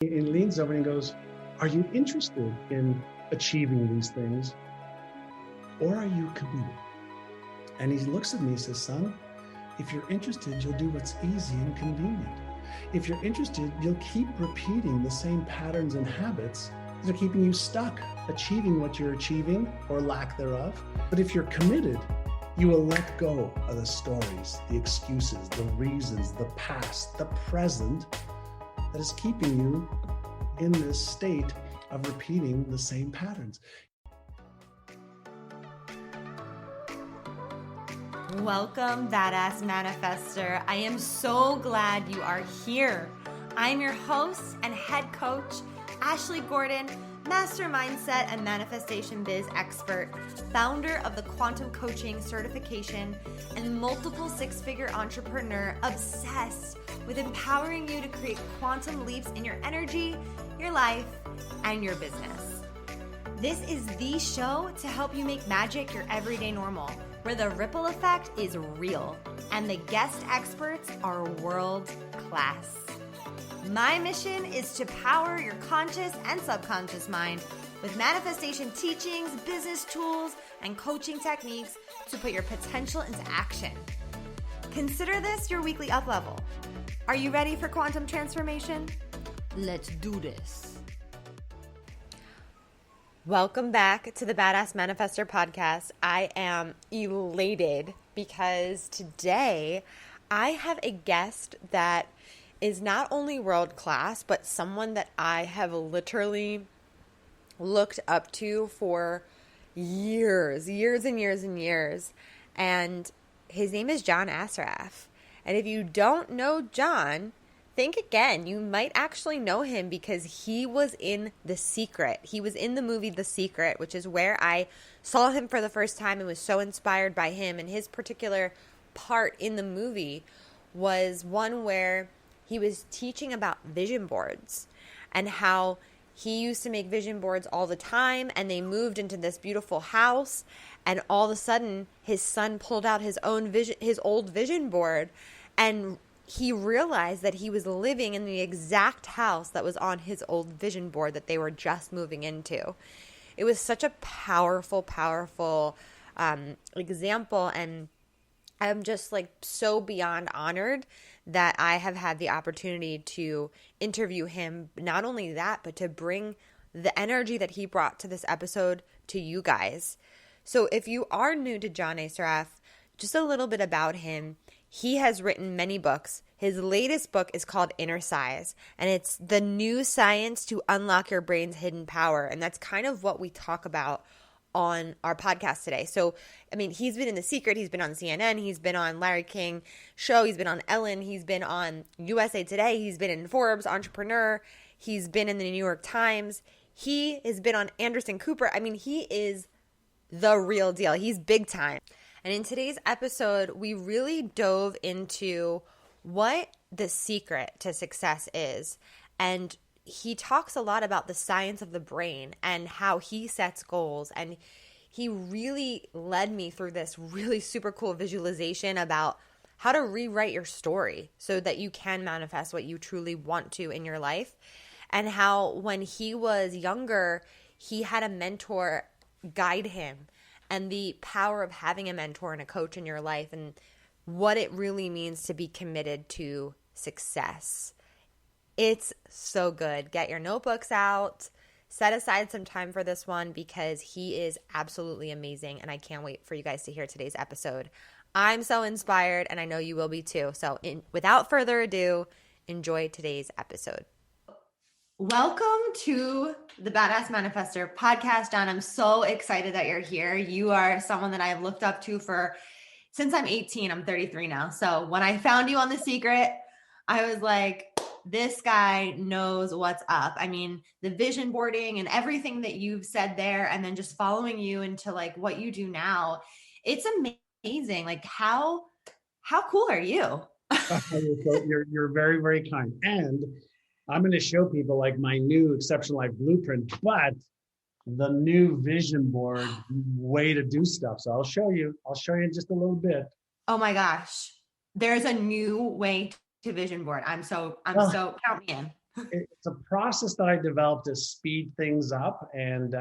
He leans over and goes, are you interested in achieving these things, or are you committed? And he looks at me and says, son, if you're interested, you'll do what's easy and convenient. If you're interested, you'll keep repeating the same patterns and habits that are keeping you stuck, achieving what you're achieving or lack thereof. But if you're committed, you will let go of the stories, the excuses, the reasons, the past, the present that is keeping you in this state of repeating the same patterns. Welcome, Badass Manifester. I am so glad you are here. I'm your host and head coach, Ashley Gordon, master mindset and manifestation biz expert, founder of the quantum coaching certification, and multiple six-figure entrepreneur obsessed with empowering you to create quantum leaps in your energy, your life, and your business. This is the show to help you make magic your everyday normal, where the ripple effect is real and the guest experts are world class. My mission is to power your conscious and subconscious mind with manifestation teachings, business tools, and coaching techniques to put your potential into action. Consider this your weekly up level. Are you ready for quantum transformation? Let's do this. Welcome back to the Badass Manifester podcast. I am elated because today I have a guest that is not only world class, but someone that I have literally looked up to for years and years and years. And his name is John Assaraf. And if you don't know John, think again. You might actually know him because he was in The Secret. He was in the movie The Secret, which is where I saw him for the first time and was so inspired by him. And his particular part in the movie was one where he was teaching about vision boards and how he used to make vision boards all the time, and they moved into this beautiful house, and all of a sudden his son pulled out his old vision board, and he realized that he was living in the exact house that was on his old vision board that they were just moving into. It was such a powerful example, and I'm just like so beyond honored that I have had the opportunity to interview him. Not only that, but to bring the energy that he brought to this episode to you guys. So if you are new to John Assaraf, just a little bit about him. He has written many books. His latest book is called Innercise, and it's the new science to unlock your brain's hidden power. And that's kind of what we talk about on our podcast today. So, I mean, he's been in The Secret, he's been on CNN, he's been on Larry King show, he's been on Ellen, he's been on USA Today, he's been in Forbes, Entrepreneur, he's been in the New York Times, he has been on Anderson Cooper. I mean, he is the real deal. He's big time. And in today's episode, we really dove into what the secret to success is. And he talks a lot about the science of the brain and how he sets goals. And he really led me through this really super cool visualization about how to rewrite your story so that you can manifest what you truly want to in your life. And how when he was younger, he had a mentor guide him, and the power of having a mentor and a coach in your life, and what it really means to be committed to success. It's so good. Get your notebooks out. Set aside some time for this one because he is absolutely amazing, and I can't wait for you guys to hear today's episode. I'm so inspired, and I know you will be too. So without further ado, enjoy today's episode. Welcome to the Badass Manifester podcast, John. I'm so excited that you're here. You are someone that I've looked up to since I'm 18. I'm 33 now. So when I found you on The Secret, I was like, this guy knows what's up. I mean, the vision boarding and everything that you've said there, and then just following you into like what you do now, it's amazing. Like how cool are you? You're very, very kind. And I'm going to show people like my new Exceptional Life Blueprint, but the new vision board way to do stuff. So I'll show you in just a little bit. Oh my gosh. There's a new way to vision board. I'm so count me in. It's a process that I developed to speed things up, and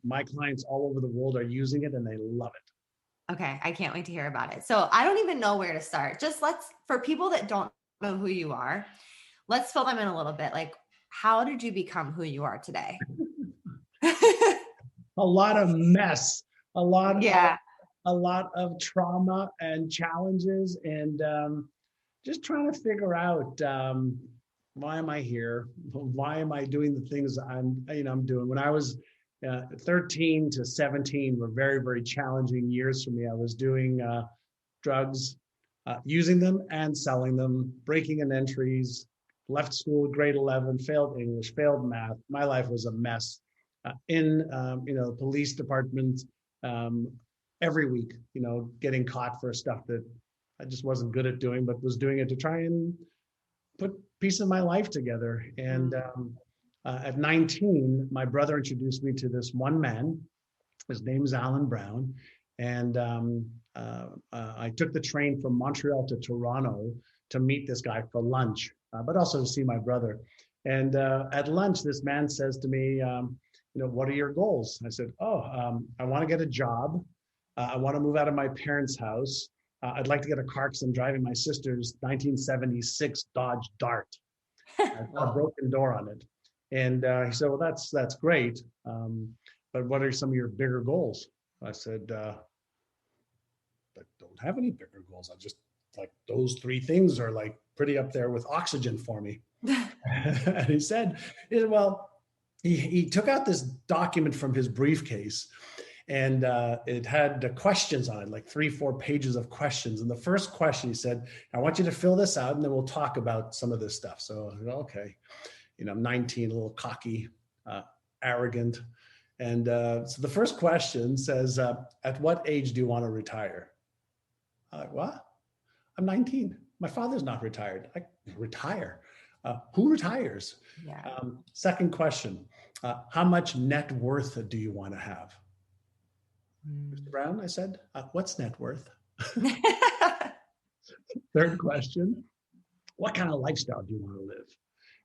my clients all over the world are using it, and they love it. Okay, I can't wait to hear about it. So I don't even know where to start. Just for people that don't know who you are, let's fill them in a little bit. Like, how did you become who you are today? A lot of mess, a lot Yeah. a lot of trauma and challenges, and just trying to figure out why am I here? Why am I doing the things I'm doing? When I was 13 to 17 were very, very challenging years for me. I was doing drugs, using them and selling them, breaking in entries, left school at grade 11, failed English, failed math. My life was a mess. In the police department every week, getting caught for stuff that I just wasn't good at doing, but was doing it to try and put a piece of my life together. And at 19, my brother introduced me to this one man. His name is Alan Brown. And I took the train from Montreal to Toronto to meet this guy for lunch, but also to see my brother. And at lunch, this man says to me, what are your goals? I said, I want to get a job. I want to move out of my parents' house. I'd like to get a car because I'm driving my sister's 1976 Dodge Dart. I've got a broken door on it. And he said, well, that's great. But what are some of your bigger goals? I said, I don't have any bigger goals. I just like those three things are like pretty up there with oxygen for me. And he said, well, he took out this document from his briefcase, and it had questions on it, like 3-4 pages of questions. And the first question, he said, I want you to fill this out and then we'll talk about some of this stuff. So I said, okay, I'm 19, a little cocky, arrogant. And so the first question says, at what age do you want to retire? I'm like, what? I'm 19. My father's not retired. I retire. Who retires? Yeah. Second question, how much net worth do you want to have? Mr. Brown, I said, what's net worth? Third question, what kind of lifestyle do you want to live?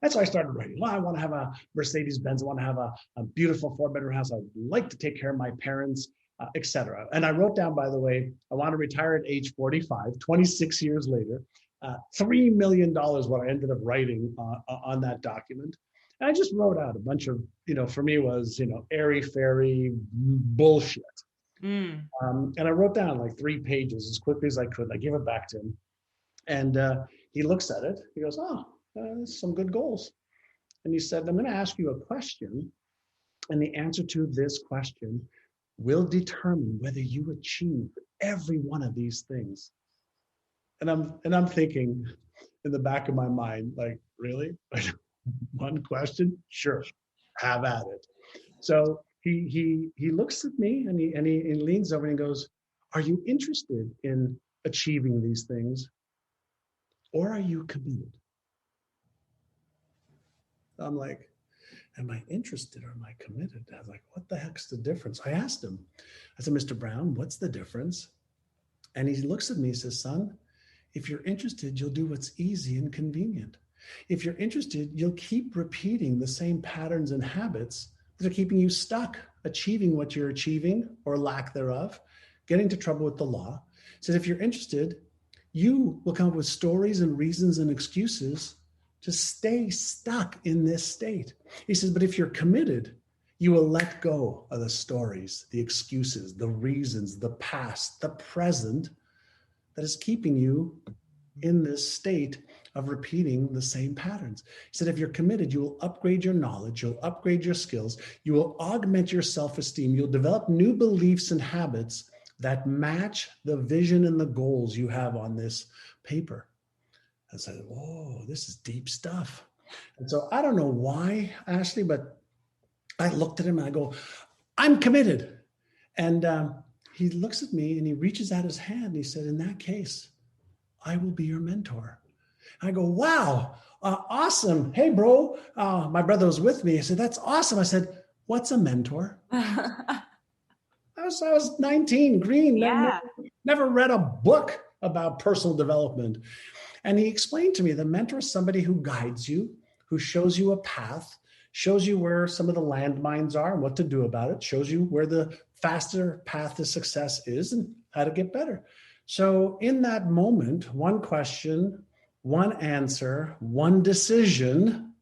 And so I started writing, well, I want to have a Mercedes-Benz. I want to have a beautiful 4-bedroom house. I'd like to take care of my parents, etc. And I wrote down, by the way, I want to retire at age 45, 26 years later, $3 million, what I ended up writing on that document. And I just wrote out a bunch of, for me was, airy-fairy bullshit. And I wrote down like 3 pages as quickly as I could. I gave it back to him. And he looks at it. He goes, some good goals. And he said, I'm going to ask you a question. And the answer to this question will determine whether you achieve every one of these things. And I'm thinking in the back of my mind, like, really? One question? Sure, have at it. So he looks at me and he leans over and he goes, are you interested in achieving these things, or are you committed? I'm like, am I interested or am I committed? I was like, what the heck's the difference? I asked him. I said, Mr. Brown, what's the difference? And he looks at me and says, son, if you're interested, you'll do what's easy and convenient. If you're interested, you'll keep repeating the same patterns and habits that are keeping you stuck, achieving what you're achieving or lack thereof, getting into trouble with the law. He says, if you're interested, you will come up with stories and reasons and excuses to stay stuck in this state. He says, but if you're committed, you will let go of the stories, the excuses, the reasons, the past, the present that is keeping you in this state of repeating the same patterns. He said, if you're committed, you will upgrade your knowledge, you'll upgrade your skills, you will augment your self-esteem, you'll develop new beliefs and habits that match the vision and the goals you have on this paper. I said, oh, this is deep stuff. And so I don't know why, Ashley, but I looked at him and I go, I'm committed. And he looks at me and he reaches out his hand and he said, in that case, I will be your mentor. I go, wow, awesome. Hey, bro, my brother was with me. I said, that's awesome. I said, what's a mentor? I was 19, green, Yeah. never read a book about personal development. And he explained to me the mentor is somebody who guides you, who shows you a path, shows you where some of the landmines are and what to do about it, shows you where the faster path to success is and how to get better. So in that moment, one question, one answer, one decision,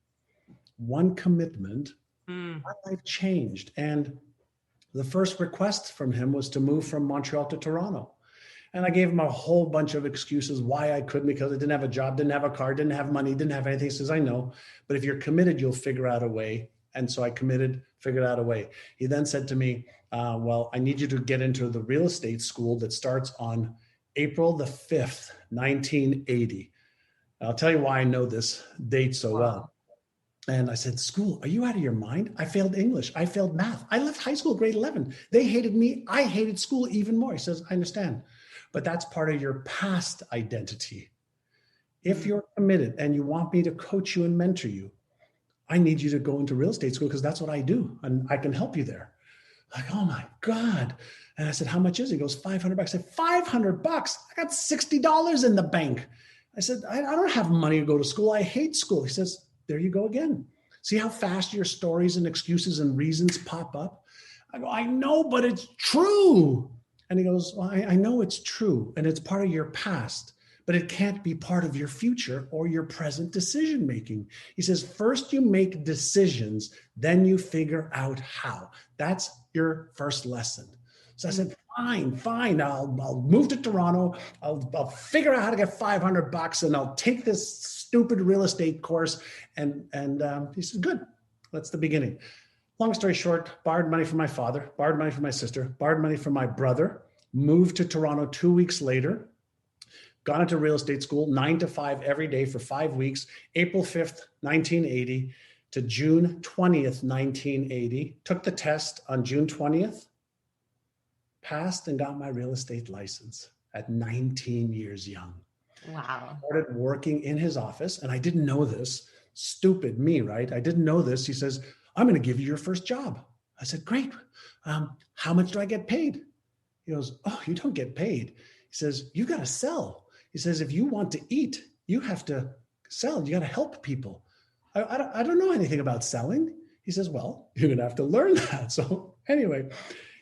one commitment, my life changed. And the first request from him was to move from Montreal to Toronto. And I gave him a whole bunch of excuses why I couldn't, because I didn't have a job, didn't have a car, didn't have money, didn't have anything. He says, I know, but if you're committed, you'll figure out a way. And so I committed, figured out a way. He then said to me, well, I need you to get into the real estate school that starts on April the 5th, 1980. I'll tell you why I know this date so well. And I said, school, are you out of your mind? I failed English. I failed math. I left high school grade 11. They hated me. I hated school even more. He says, I understand, but that's part of your past identity. If you're committed and you want me to coach you and mentor you, I need you to go into real estate school because that's what I do. And I can help you there. Like, oh my God. And I said, how much is it? He goes, $500. I said, $500? I got $60 in the bank. I said, I don't have money to go to school. I hate school. He says, there you go again. See how fast your stories and excuses and reasons pop up? I go, I know, but it's true. And he goes, well, I know it's true. And it's part of your past, but it can't be part of your future or your present decision-making. He says, first you make decisions, then you figure out how. That's your first lesson. So I said, fine. I'll move to Toronto. I'll figure out how to get $500 and I'll take this stupid real estate course. And he said, good. That's the beginning. Long story short, borrowed money from my father, borrowed money from my sister, borrowed money from my brother, moved to Toronto 2 weeks later, got into real estate school, 9 to 5 every day for 5 weeks, April 5th, 1980 to June 20th, 1980, took the test on June 20th, passed and got my real estate license at 19 years young. Wow. Started working in his office, and I didn't know this. Stupid me, right? I didn't know this. He says, I'm going to give you your first job. I said, great. How much do I get paid? He goes, oh, you don't get paid. He says, you got to sell. He says, if you want to eat, you have to sell. You got to help people. I don't know anything about selling. He says, well, you're going to have to learn that. So anyway,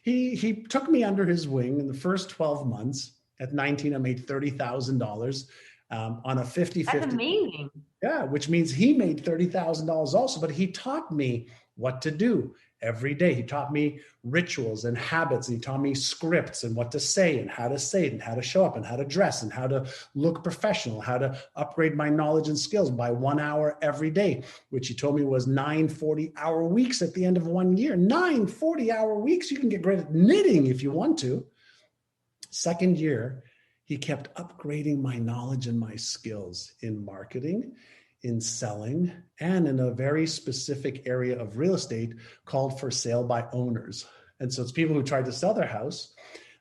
he took me under his wing in the first 12 months. At 19, I made $30,000 on a 50-50. That's amazing. Yeah, which means he made $30,000 also, but he taught me what to do every day. He taught me rituals and habits, and he taught me scripts and what to say and how to say it and how to show up and how to dress and how to look professional, how to upgrade my knowledge and skills by 1 hour every day, which he told me was 9 40-hour weeks at the end of 1 year. 9 40-hour weeks. You can get great at knitting if you want to. Second year, he kept upgrading my knowledge and my skills in marketing, in selling, and in a very specific area of real estate called for sale by owners. And so it's people who tried to sell their house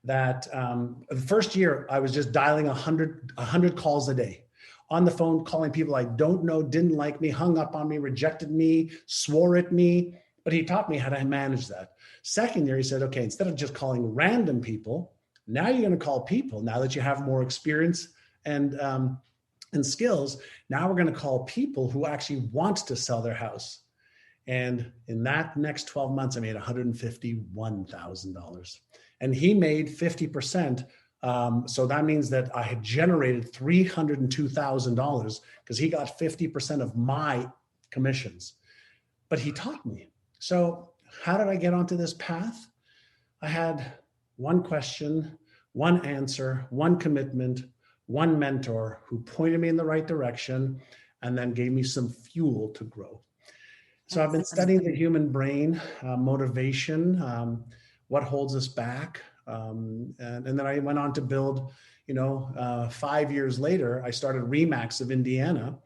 that the first year I was just dialing 100 calls a day on the phone, calling people I don't know, didn't like me, hung up on me, rejected me, swore at me. But he taught me how to manage that. Second year, he said, okay, instead of just calling random people, now you're going to call people. Now that you have more experience and skills, now we're going to call people who actually want to sell their house. And in that next 12 months, I made $151,000. And he made 50%. So that means that I had generated $302,000 because he got 50% of my commissions. But he taught me. So how did I get onto this path? I had one question, one answer, one commitment, one mentor who pointed me in the right direction and then gave me some fuel to grow. So I've been studying the human brain, motivation, what holds us back. And then I went on to build, 5 years later, I started Remax of Indiana.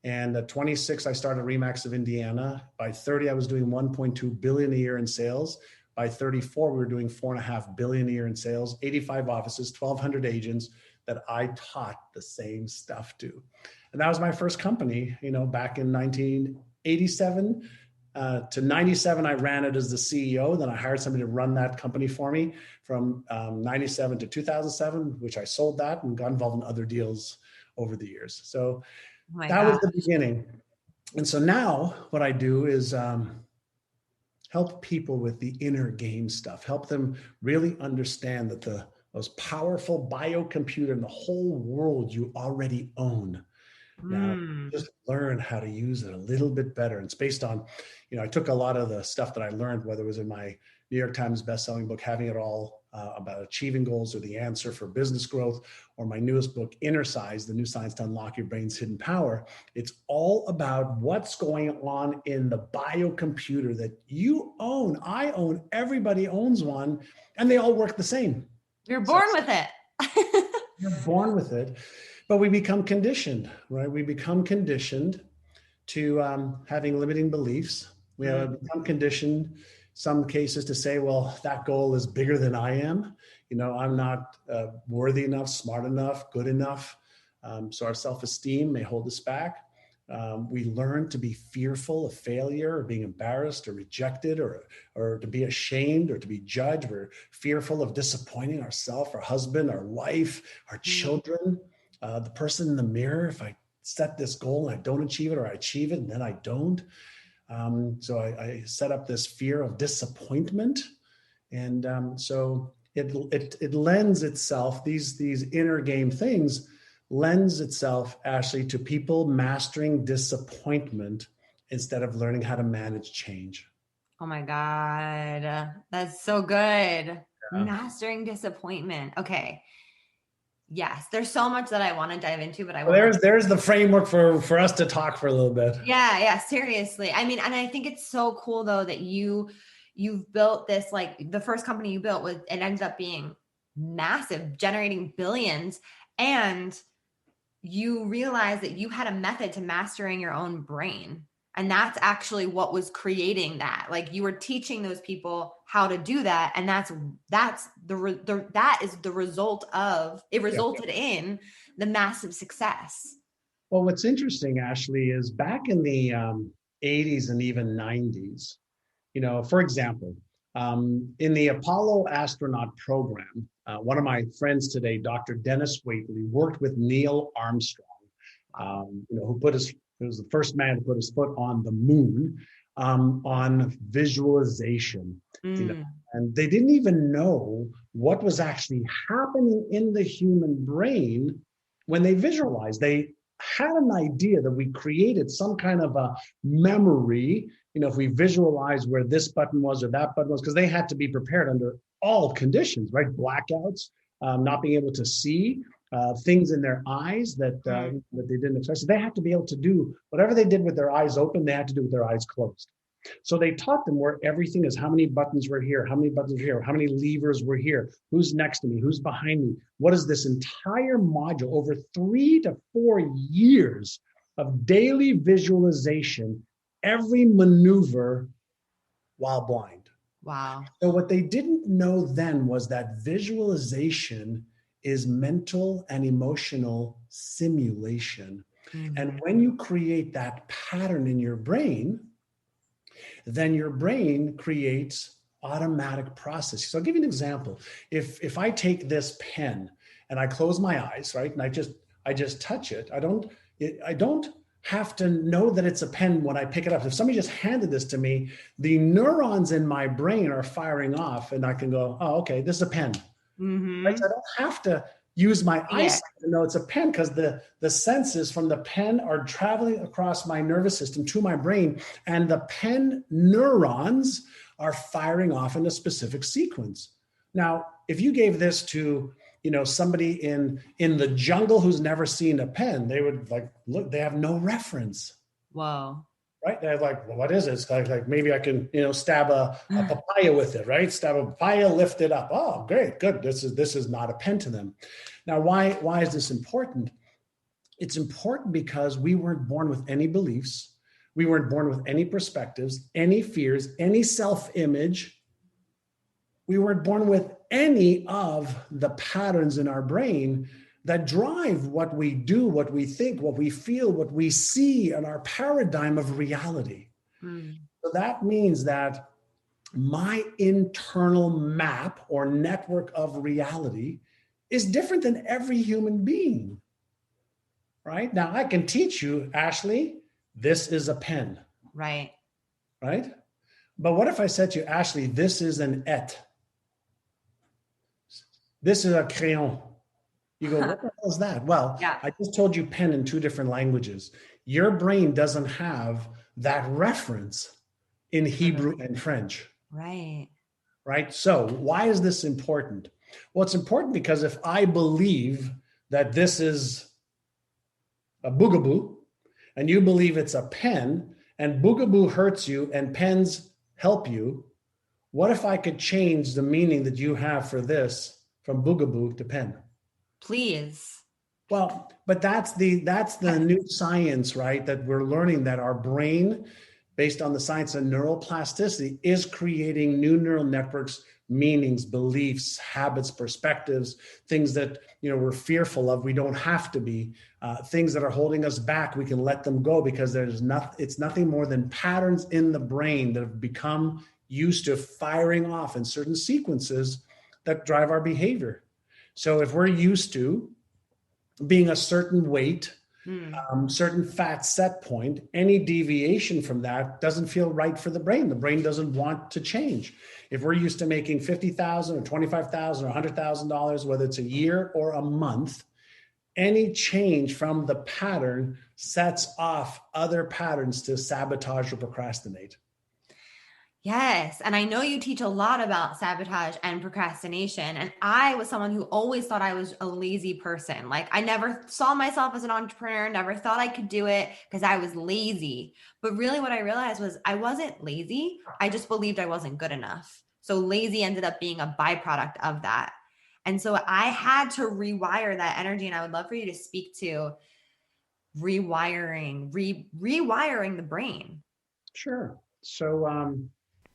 And at 26, I started Remax of Indiana. By 30, I was doing 1.2 billion a year in sales. By 34, we were doing 4.5 billion a year in sales, 85 offices, 1,200 agents that I taught the same stuff to. And that was my first company, back in 1987 to 97. I ran it as the CEO. Then I hired somebody to run that company for me from 97 to 2007, which I sold that and got involved in other deals over the years. So that was the beginning. And so now what I do is help people with the inner game stuff, help them really understand that the most powerful biocomputer in the whole world you already own. Now, Mm. just learn how to use it a little bit better. And it's based on, I took a lot of the stuff that I learned, whether it was in my New York Times bestselling book, Having It All, about achieving goals or the answer for business growth, or my newest book, Innercise, the new science to unlock your brain's hidden power. It's all about what's going on in the biocomputer that you own. I own, everybody owns one, and they all work the same. You're born with it. You're born with it, but we become conditioned, right? We become conditioned to having limiting beliefs. We have become conditioned, some cases, to say, well, that goal is bigger than I am. I'm not worthy enough, smart enough, good enough. So our self-esteem may hold us back. We learn to be fearful of failure or being embarrassed or rejected or to be ashamed or to be judged. We're fearful of disappointing ourselves, our husband, our wife, our children, the person in the mirror. If I set this goal and I don't achieve it, or I achieve it and then I don't. So I set up this fear of disappointment. And so it lends itself, these inner game things lends itself, Ashley, to people mastering disappointment instead of learning how to manage change. Oh my God. That's so good. Yeah. Mastering disappointment. Okay. Yes. There's so much that I want to dive into, but there's the framework for us to talk for a little bit. Yeah. Seriously. I mean, and I think it's so cool though that you've built this, like the first company you built it ended up being massive, generating billions, and you realize that you had a method to mastering your own brain. And that's actually what was creating that. Like you were teaching those people how to do that. And that is the result of, it resulted in the massive success. Well, what's interesting, Ashley, is back in the 80s and even 90s, for example, in the Apollo astronaut program, one of my friends today, Dr. Dennis Waitley, worked with Neil Armstrong, who was the first man to put his foot on the moon, on visualization. And they didn't even know what was actually happening in the human brain when they visualized. They had an idea that we created some kind of a memory, if we visualize where this button was or that button was, because they had to be prepared under all conditions, right? Blackouts, not being able to see, things in their eyes that they didn't expect. So they had to be able to do whatever they did with their eyes open, they had to do with their eyes closed. So they taught them where everything is, how many buttons were here, how many buttons were here, how many levers were here, who's next to me, who's behind me. What is this entire module over 3 to 4 years of daily visualization, every maneuver while blind. Wow. So what they didn't know then was that visualization is mental and emotional simulation. And when you create that pattern in your brain, then your brain creates automatic processes. So I'll give you an example. If I take this pen and I close my eyes, right, and I just touch it, I don't have to know that it's a pen when I pick it up. If somebody just handed this to me, the neurons in my brain are firing off, and I can go, oh, okay, this is a pen. Right? So I don't have to use my eyesight to know it's a pen, because the senses from the pen are traveling across my nervous system to my brain, and the pen neurons are firing off in a specific sequence. Now, if you gave this to somebody in the jungle who's never seen a pen, they would look, they have no reference. Wow. Right? They're like, well, what is it? It's like maybe I can, stab a papaya with it, right? Stab a papaya, lift it up. Oh, great, good. This is not a pen to them. Now, why is this important? It's important because we weren't born with any beliefs. We weren't born with any perspectives, any fears, any self-image. We weren't born with any of the patterns in our brain that drive what we do, what we think, what we feel, what we see in our paradigm of reality. So that means that my internal map or network of reality is different than every human being. Right? Now, I can teach you, Ashley, this is a pen, Right. right? But what if I said to you, Ashley, this is an et? This is a crayon. You go, what the hell is that? Well, Yeah. I just told you pen in two different languages. Your brain doesn't have that reference in Hebrew and French. Right. Right? So why is this important? Well, it's important because if I believe that this is a boogaboo and you believe it's a pen and boogaboo hurts you and pens help you, what if I could change the meaning that you have for this from boogaboo to pen? Please. Well, but that's the new science, right? That we're learning that our brain, based on the science of neuroplasticity, is creating new neural networks, meanings, beliefs, habits, perspectives, things that we're fearful of. We don't have to be. Things that are holding us back, we can let them go because it's nothing more than patterns in the brain that have become used to firing off in certain sequences that drive our behavior. So if we're used to being a certain weight, certain fat set point, any deviation from that doesn't feel right for the brain. The brain doesn't want to change. If we're used to making $50,000 or $25,000 or $100,000, whether it's a year or a month, any change from the pattern sets off other patterns to sabotage or procrastinate. Yes. And I know you teach a lot about sabotage and procrastination. And I was someone who always thought I was a lazy person. Like I never saw myself as an entrepreneur, never thought I could do it because I was lazy. But really what I realized was I wasn't lazy. I just believed I wasn't good enough. So lazy ended up being a byproduct of that. And so I had to rewire that energy. And I would love for you to speak to rewiring the brain. Sure. So,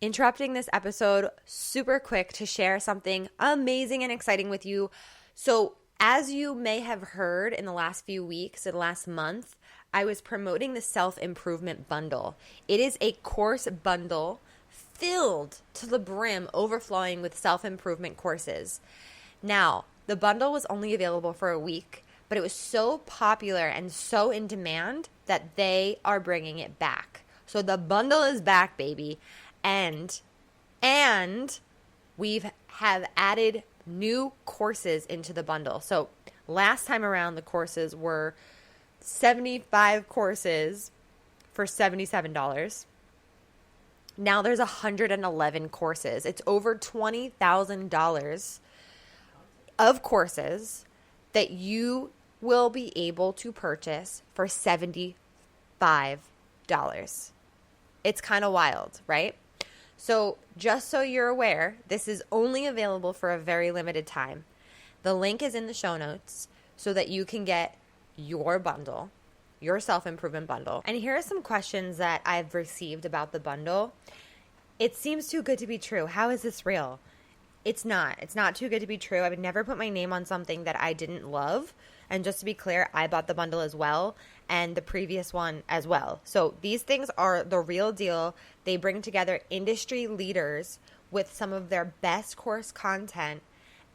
interrupting this episode super quick to share something amazing and exciting with you. So, as you may have heard in the last few weeks and last month, I was promoting the self-improvement bundle. It is a course bundle filled to the brim, overflowing with self-improvement courses. Now, the bundle was only available for a week, but it was so popular and so in demand that they are bringing it back. So the bundle is back, baby. And we have added new courses into the bundle. So last time around, the courses were 75 courses for $77. Now there's 111 courses. It's over $20,000 of courses that you will be able to purchase for $75. It's kind of wild, right? So just so you're aware, this is only available for a very limited time. The link is in the show notes so that you can get your bundle, your self-improvement bundle. And here are some questions that I've received about the bundle. It seems too good to be true. How is this real? It's not. It's not too good to be true. I would never put my name on something that I didn't love. And just to be clear, I bought the bundle as well and the previous one as well. So these things are the real deal. They bring together industry leaders with some of their best course content,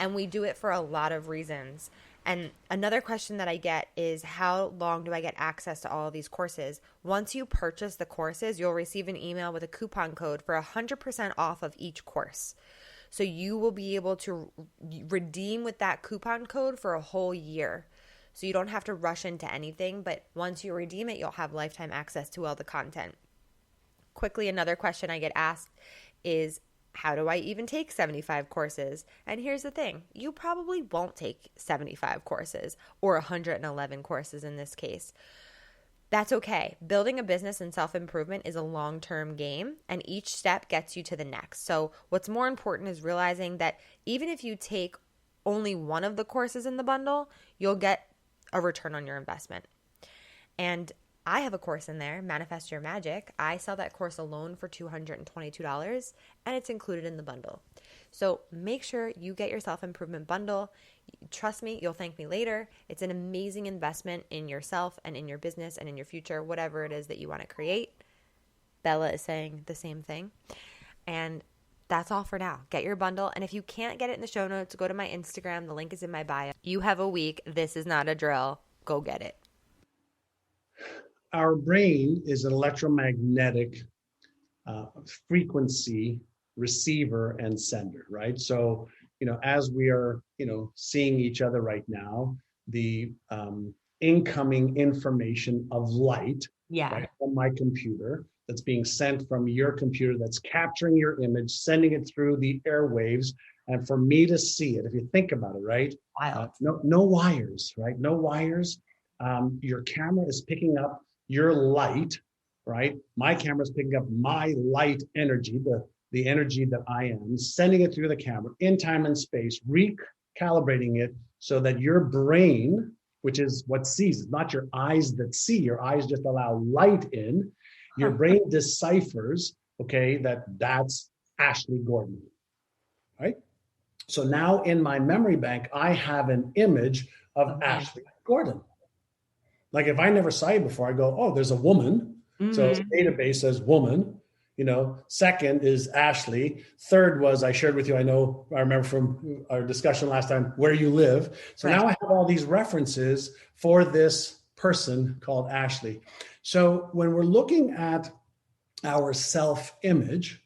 and we do it for a lot of reasons. And another question that I get is, how long do I get access to all of these courses? Once you purchase the courses, you'll receive an email with a coupon code for 100% off of each course. So you will be able to redeem with that coupon code for a whole year. So you don't have to rush into anything, but once you redeem it, you'll have lifetime access to all the content. Quickly, another question I get asked is, how do I even take 75 courses? And here's the thing. You probably won't take 75 courses or 111 courses in this case. That's okay. Building a business and self-improvement is a long-term game, and each step gets you to the next. So what's more important is realizing that even if you take only one of the courses in the bundle, you'll get a return on your investment. And I have a course in there, Manifest Your Magic. I sell that course alone for $222, and it's included in the bundle. So make sure you get your self-improvement bundle. Trust me, you'll thank me later. It's an amazing investment in yourself and in your business and in your future, whatever it is that you want to create. Bella is saying the same thing. And that's all for now. Get your bundle. And if you can't get it in the show notes, go to my Instagram. The link is in my bio. You have a week. This is not a drill. Go get it. our brain is an electromagnetic frequency receiver and sender, right? So, as we are, seeing each other right now, the incoming information of light, right, from my computer that's being sent from your computer, that's capturing your image, sending it through the airwaves, and for me to see it. If you think about it, right? No wires, right? No wires. Your camera is picking up your light, right? My camera is picking up my light energy, the energy that I am, sending it through the camera in time and space, recalibrating it so that your brain, which is what sees, it's not your eyes that see, your eyes just allow light in, your brain deciphers, okay, that's Ashley Gordon, right? So now in my memory bank, I have an image of Ashley Gordon. Like if I never saw you before, I go, oh, there's a woman. So the database says woman. Second is Ashley. Third was, I shared with you, I remember from our discussion last time, where you live. So now I have all these references for this person called Ashley. So when we're looking at our self-image,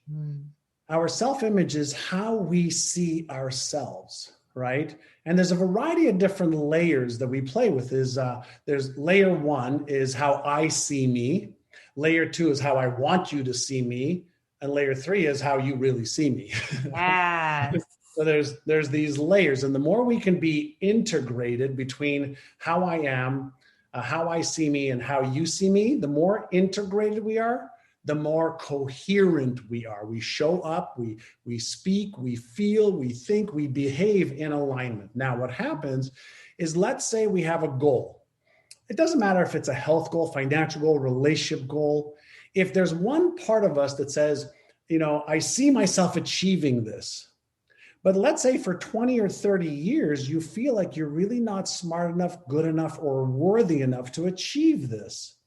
is how we see ourselves, right? And there's a variety of different layers that we play with. There's layer one is how I see me. Layer two is how I want you to see me. And layer three is how you really see me. Yes. So there's these layers. And the more we can be integrated between how I am, how I see me, and how you see me, the more integrated we are, the more coherent we are. We show up, we speak, we feel, we think, we behave in alignment. Now, what happens is, let's say we have a goal. It doesn't matter if it's a health goal, financial goal, relationship goal. If there's one part of us that says, I see myself achieving this, but let's say for 20 or 30 years, you feel like you're really not smart enough, good enough, or worthy enough to achieve this,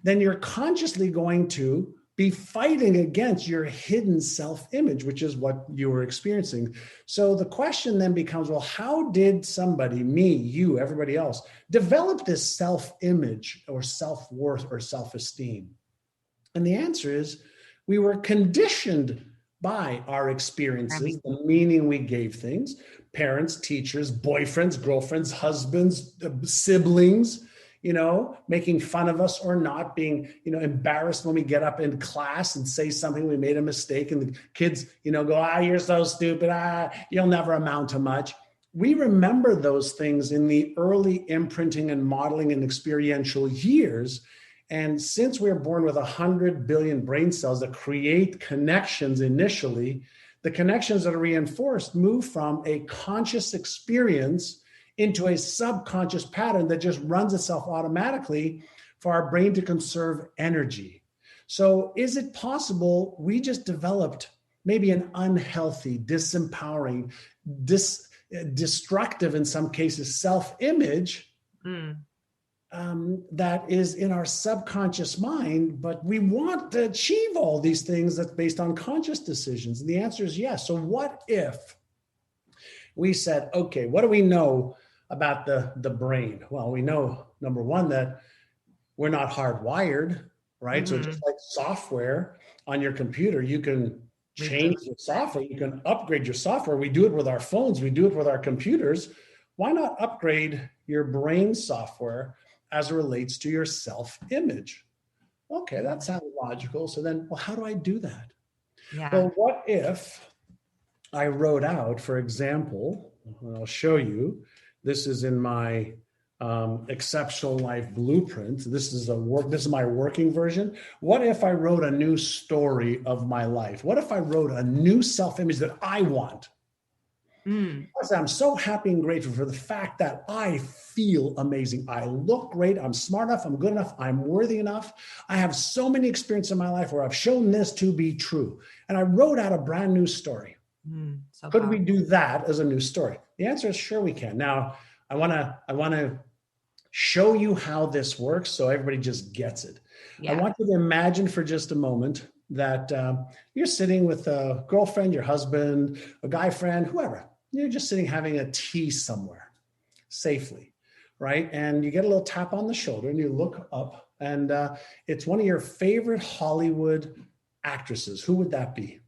then you're consciously going to be fighting against your hidden self-image, which is what you were experiencing. So the question then becomes, well, how did somebody, me, you, everybody else, develop this self-image or self-worth or self-esteem? And the answer is, we were conditioned by our experiences, the meaning we gave things, parents, teachers, boyfriends, girlfriends, husbands, siblings, making fun of us or not, being, embarrassed when we get up in class and say something, we made a mistake, and the kids, go, you're so stupid, you'll never amount to much. We remember those things in the early imprinting and modeling and experiential years. And since we're born with 100 billion brain cells that create connections initially, the connections that are reinforced move from a conscious experience into a subconscious pattern that just runs itself automatically for our brain to conserve energy. So is it possible we just developed maybe an unhealthy, disempowering, destructive in some cases self-image that is in our subconscious mind, but we want to achieve all these things that's based on conscious decisions? And the answer is yes. So what if we said, okay, what do we know about the brain? Well, we know, number one, that we're not hardwired, right? So just like software on your computer, you can change the software, you can upgrade your software. We do it with our phones, we do it with our computers. Why not upgrade your brain software as it relates to your self-image? Okay, that sounds logical. So then, well, how do I do that? Well, what if I wrote out, for example, and I'll show you, this is in my exceptional life blueprint. This is my working version. What if I wrote a new story of my life? What if I wrote a new self-image that I want? I'm so happy and grateful for the fact that I feel amazing. I look great. I'm smart enough. I'm good enough. I'm worthy enough. I have so many experiences in my life where I've shown this to be true. And I wrote out a brand new story. Could we do that as a new story? The answer is sure we can. Now, I want to show you how this works so everybody just gets it. I want you to imagine for just a moment that you're sitting with a girlfriend, your husband, a guy friend, whoever. You're just sitting having a tea somewhere safely, right? And you get a little tap on the shoulder and you look up And it's one of your favorite Hollywood actresses. Who would that be?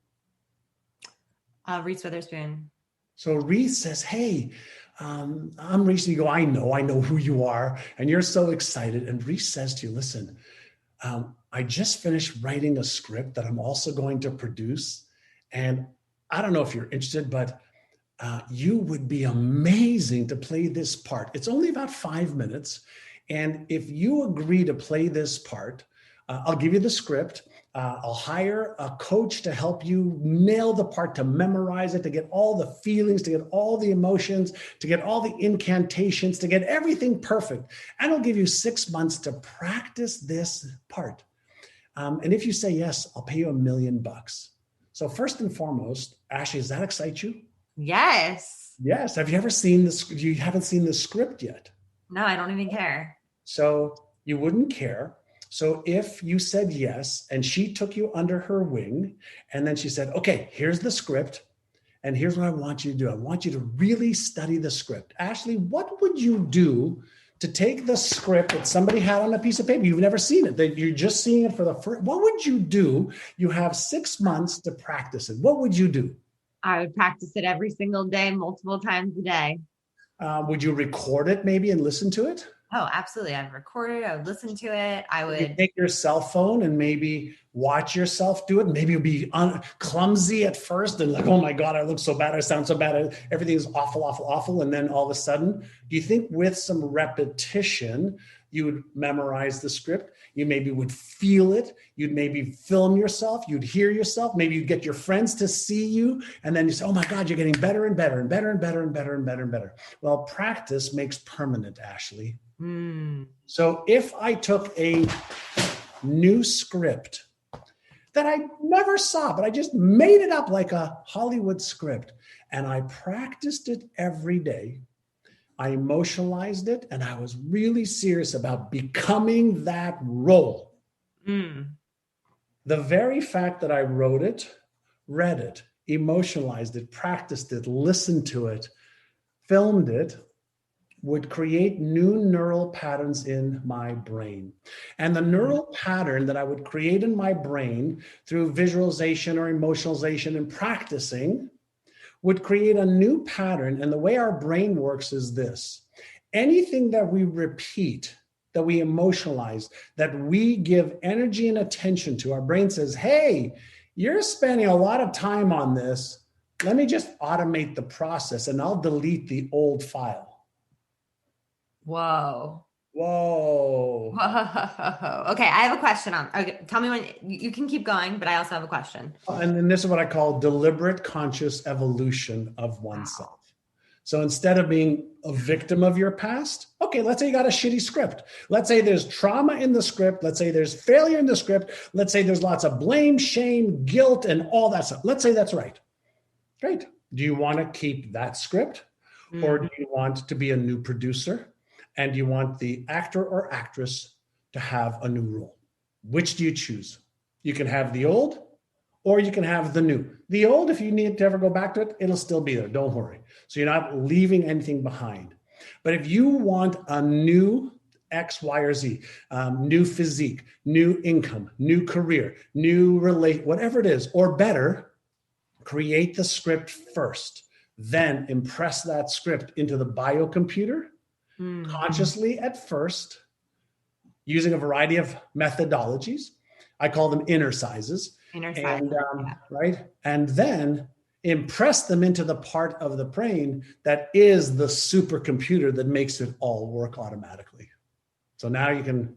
Reese Witherspoon. So Reese says, hey, I'm Reese. And you go, I know who you are. And you're so excited. And Reese says to you, listen, I just finished writing a script that I'm also going to produce. And I don't know if you're interested, but you would be amazing to play this part. It's only about 5 minutes. And if you agree to play this part, I'll give you the script. I'll hire a coach to help you nail the part, to memorize it, to get all the feelings, to get all the emotions, to get all the incantations, to get everything perfect. And I'll give you 6 months to practice this part. And if you say yes, I'll pay you $1 million. So first and foremost, Ashley, does that excite you? Yes. Yes. Have you ever seen this? You haven't seen the script yet. No, I don't even care. So you wouldn't care. So if you said yes, and she took you under her wing, and then she said, okay, here's the script, and here's what I want you to do. I want you to really study the script. Ashley, what would you do to take the script that somebody had on a piece of paper? You've never seen it. You're just seeing it for the first. What would you do? You have 6 months to practice it. What would you do? I would practice it every single day, multiple times a day. Would you record it maybe and listen to it? Oh, absolutely. I'd record it. I would listen to it. I would you take your cell phone and maybe watch yourself do it. Maybe you'll be clumsy at first and like, oh my God, I look so bad. I sound so bad. Everything's awful, awful, awful. And then all of a sudden, do you think with some repetition, you would memorize the script? You maybe would feel it. You'd maybe film yourself. You'd hear yourself. Maybe you'd get your friends to see you. And then you say, oh my God, you're getting better and better and better and better and better and better and better. Well, practice makes permanent, Ashley. So if I took a new script that I never saw, but I just made it up like a Hollywood script, and I practiced it every day, I emotionalized it, and I was really serious about becoming that role. The very fact that I wrote it, read it, emotionalized it, practiced it, listened to it, filmed it, would create new neural patterns in my brain. And the neural pattern that I would create in my brain through visualization or emotionalization and practicing would create a new pattern. And the way our brain works is this: anything that we repeat, that we emotionalize, that we give energy and attention to, our brain says, hey, you're spending a lot of time on this. Let me just automate the process and I'll delete the old file. Whoa. Whoa. Okay, I have a question on. Okay, tell me when you can keep going, but I also have a question. And then this is what I call deliberate conscious evolution of oneself. Wow. So instead of being a victim of your past, okay, let's say you got a shitty script. Let's say there's trauma in the script. Let's say there's failure in the script. Let's say there's lots of blame, shame, guilt, and all that stuff. Let's say that's right. Great. Do you want to keep that script? Or do you want to be a new producer? And you want the actor or actress to have a new role? Which do you choose? You can have the old, or you can have the new. The old, if you need to ever go back to it, it'll still be there. Don't worry. So you're not leaving anything behind. But if you want a new X, Y, or Z, new physique, new income, new career, new whatever it is, or better, create the script first. Then impress that script into the biocomputer consciously at first, using a variety of methodologies. I call them Innercises. Right? And then impress them into the part of the brain that is the supercomputer that makes it all work automatically. So now you can...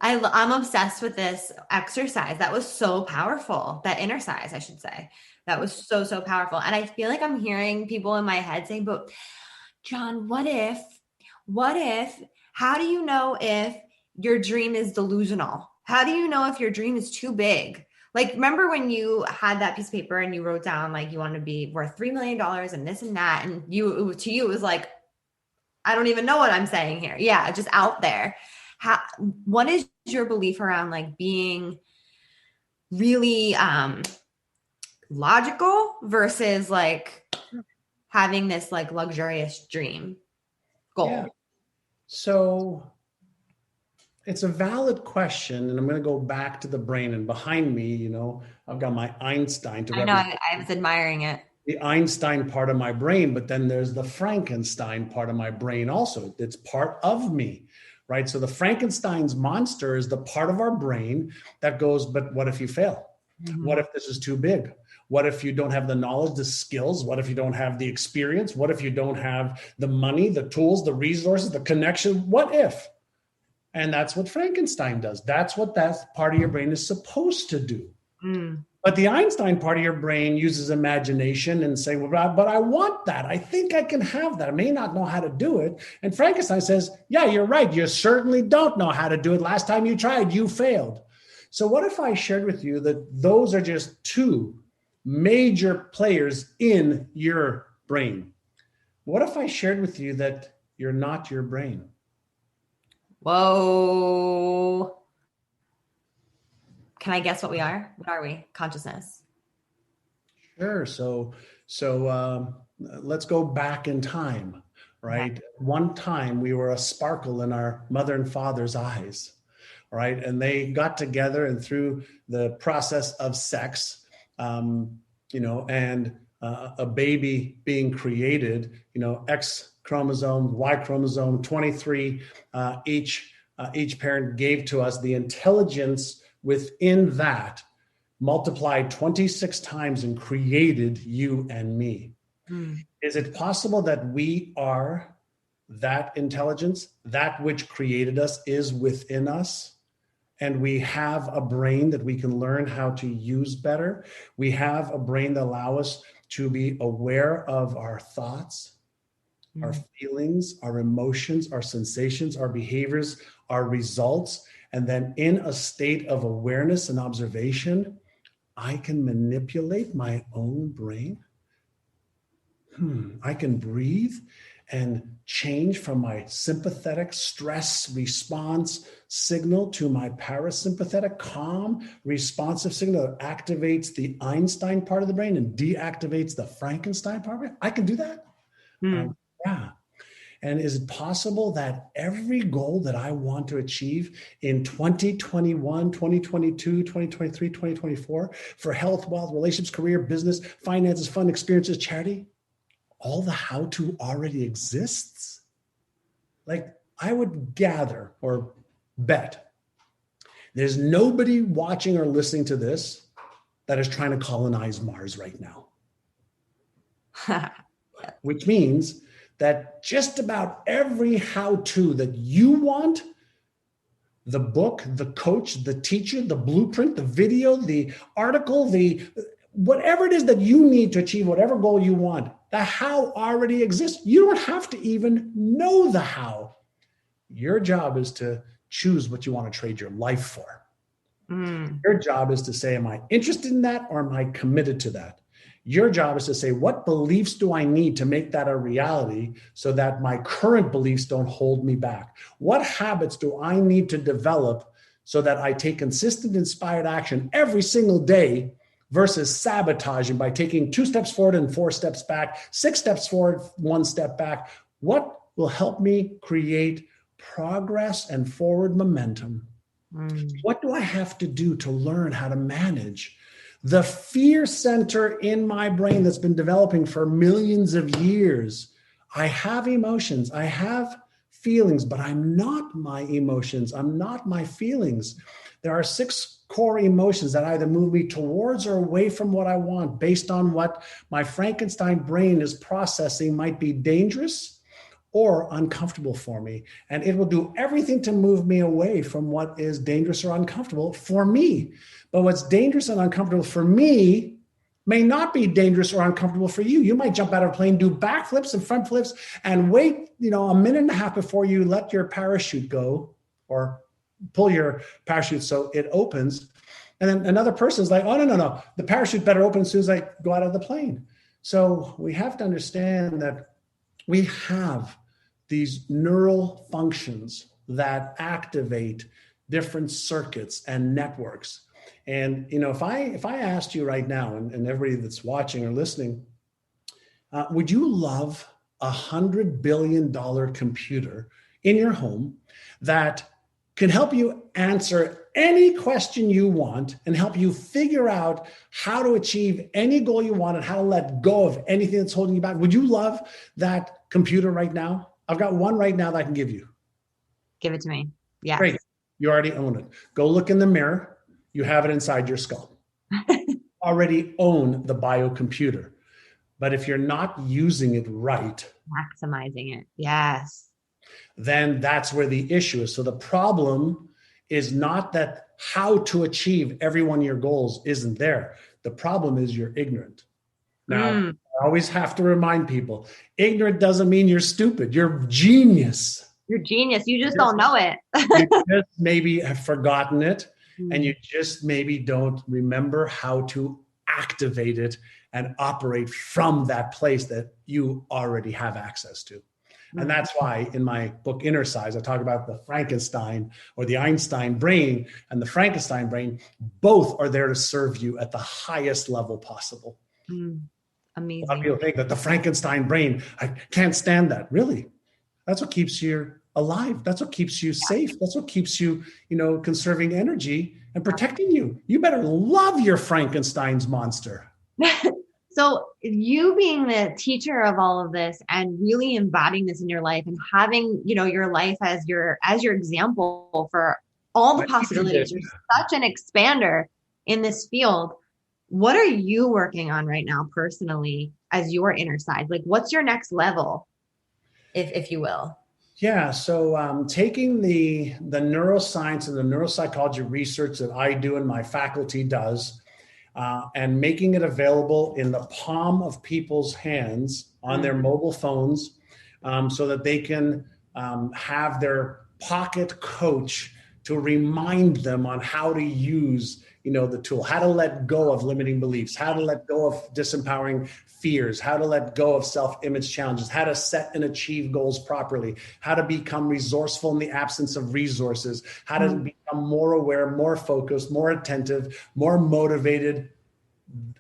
I'm obsessed with this exercise. That was so powerful. That Innercise, I should say. That was so, so powerful. And I feel like I'm hearing people in my head saying, but John, what if, how do you know if your dream is delusional? How do you know if your dream is too big? Like, remember when you had that piece of paper and you wrote down, like, you want to be worth $3 million and this and that. And it was like, I don't even know what I'm saying here. Yeah. Just out there. What is your belief around like being really, logical versus like having this like luxurious dream goal? Yeah. So It's a valid question. And I'm going to go back to the brain, and behind me, I've got my Einstein to I know, represent I was admiring it. the Einstein part of my brain, but then there's the Frankenstein part of my brain also. It's part of me, right? So the Frankenstein's monster is the part of our brain that goes, but what if you fail? Mm-hmm. What if this is too big? What if you don't have the knowledge, the skills? What if you don't have the experience? What if you don't have the money, the tools, the resources, the connection? What if? And that's what Frankenstein does. That's what that part of your brain is supposed to do. Mm. But the Einstein part of your brain uses imagination and say, well, but I want that. I think I can have that. I may not know how to do it. And Frankenstein says, yeah, you're right. You certainly don't know how to do it. Last time you tried, you failed. So what if I shared with you that those are just two major players in your brain? What if I shared with you that you're not your brain? Whoa. Can I guess what we are? What are we? Consciousness. Sure. So let's go back in time, right? Okay. One time we were a sparkle in our mother and father's eyes, right? And they got together, and through the process of sex, and a baby being created, X chromosome, Y chromosome, 23, each parent gave to us the intelligence within that, multiplied 26 times and created you and me. Is it possible that we are that intelligence? That which created us is within us, and we have a brain that we can learn how to use better. We have a brain that allows us to be aware of our thoughts, our feelings, our emotions, our sensations, our behaviors, our results. And then in a state of awareness and observation, I can manipulate my own brain. I can breathe and change from my sympathetic stress response signal to my parasympathetic calm responsive signal that activates the Einstein part of the brain and deactivates the Frankenstein part of it. I can do that. Yeah. And is it possible that every goal that I want to achieve in 2021, 2022, 2023, 2024 for health, wealth, relationships, career, business, finances, fun, experiences, charity, all the how-to already exists? Like, I would gather or bet there's nobody watching or listening to this that is trying to colonize Mars right now. Which means that just about every how-to that you want, the book, the coach, the teacher, the blueprint, the video, the article, the whatever it is that you need to achieve whatever goal you want, the how already exists. You don't have to even know the how. Your job is to choose what you want to trade your life for. Your job is to say, am I interested in that, or am I committed to that? Your job is to say, what beliefs do I need to make that a reality so that my current beliefs don't hold me back? What habits do I need to develop so that I take consistent, inspired action every single day versus sabotaging by taking 2 steps forward and 4 steps back, 6 steps forward, 1 step back? What will help me create progress and forward momentum? What do I have to do to learn how to manage the fear center in my brain that's been developing for millions of years? I have emotions, I have feelings, but I'm not my emotions. I'm not my feelings. There are 6 core emotions that either move me towards or away from what I want based on what my Frankenstein brain is processing might be dangerous or uncomfortable for me. And it will do everything to move me away from what is dangerous or uncomfortable for me. But what's dangerous and uncomfortable for me may not be dangerous or uncomfortable for you. You might jump out of a plane, do backflips and front flips, and wait, a minute and a half before you let your parachute go or pull your parachute so it opens. And then another person's like, oh, no. The parachute better open as soon as I go out of the plane. So we have to understand that we have these neural functions that activate different circuits and networks. And, if I asked you right now, and everybody that's watching or listening, would you love $100 billion computer in your home that can help you answer any question you want and help you figure out how to achieve any goal you want and how to let go of anything that's holding you back. Would you love that computer right now? I've got one right now that I can give you. Give it to me. Yeah. Great. You already own it. Go look in the mirror. You have it inside your skull. Already own the biocomputer. But if you're not using it right, maximizing it. Yes. Then that's where the issue is. So the problem is not that how to achieve every one of your goals isn't there. The problem is you're ignorant. Now, I always have to remind people, ignorant doesn't mean you're stupid. You're genius. You're genius. You just don't know it. You just maybe have forgotten it, and you just maybe don't remember how to activate it and operate from that place that you already have access to. And that's why in my book, Innercise, I talk about the Frankenstein or the Einstein brain and the Frankenstein brain. Both are there to serve you at the highest level possible. Amazing. A lot of people think that the Frankenstein brain, I can't stand that. Really? That's what keeps you alive. That's what keeps you safe. That's what keeps you, conserving energy and protecting you. You better love your Frankenstein's monster. So you being the teacher of all of this and really embodying this in your life and having, your life as your example for all the possibilities. You're such an expander in this field. What are you working on right now personally as your Innercise? Like, what's your next level, if you will? Yeah, so taking the neuroscience and the neuropsychology research that I do and my faculty does, and making it available in the palm of people's hands on their mobile phones, so that they can have their pocket coach to remind them on how to use the tool, how to let go of limiting beliefs, how to let go of disempowering fears, how to let go of self-image challenges, how to set and achieve goals properly, how to become resourceful in the absence of resources, how to become more aware, more focused, more attentive, more motivated.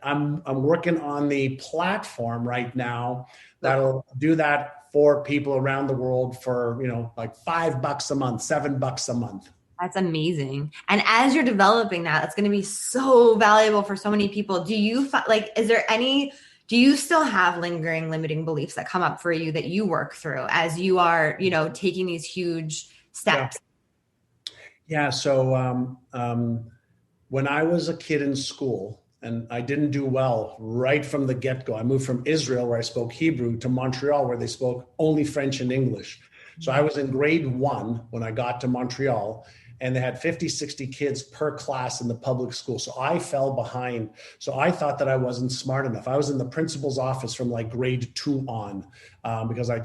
I'm working on the platform right now that'll do that for people around the world for, like $5 a month, $7 a month. That's amazing. And as you're developing that, it's going to be so valuable for so many people. Do you do you still have lingering limiting beliefs that come up for you that you work through as you are, taking these huge steps? Yeah. So when I was a kid in school and I didn't do well right from the get-go, I moved from Israel where I spoke Hebrew to Montreal where they spoke only French and English. So I was in grade 1 when I got to Montreal, and they had 50, 60 kids per class in the public school. So I fell behind. So I thought that I wasn't smart enough. I was in the principal's office from like grade 2 on, because I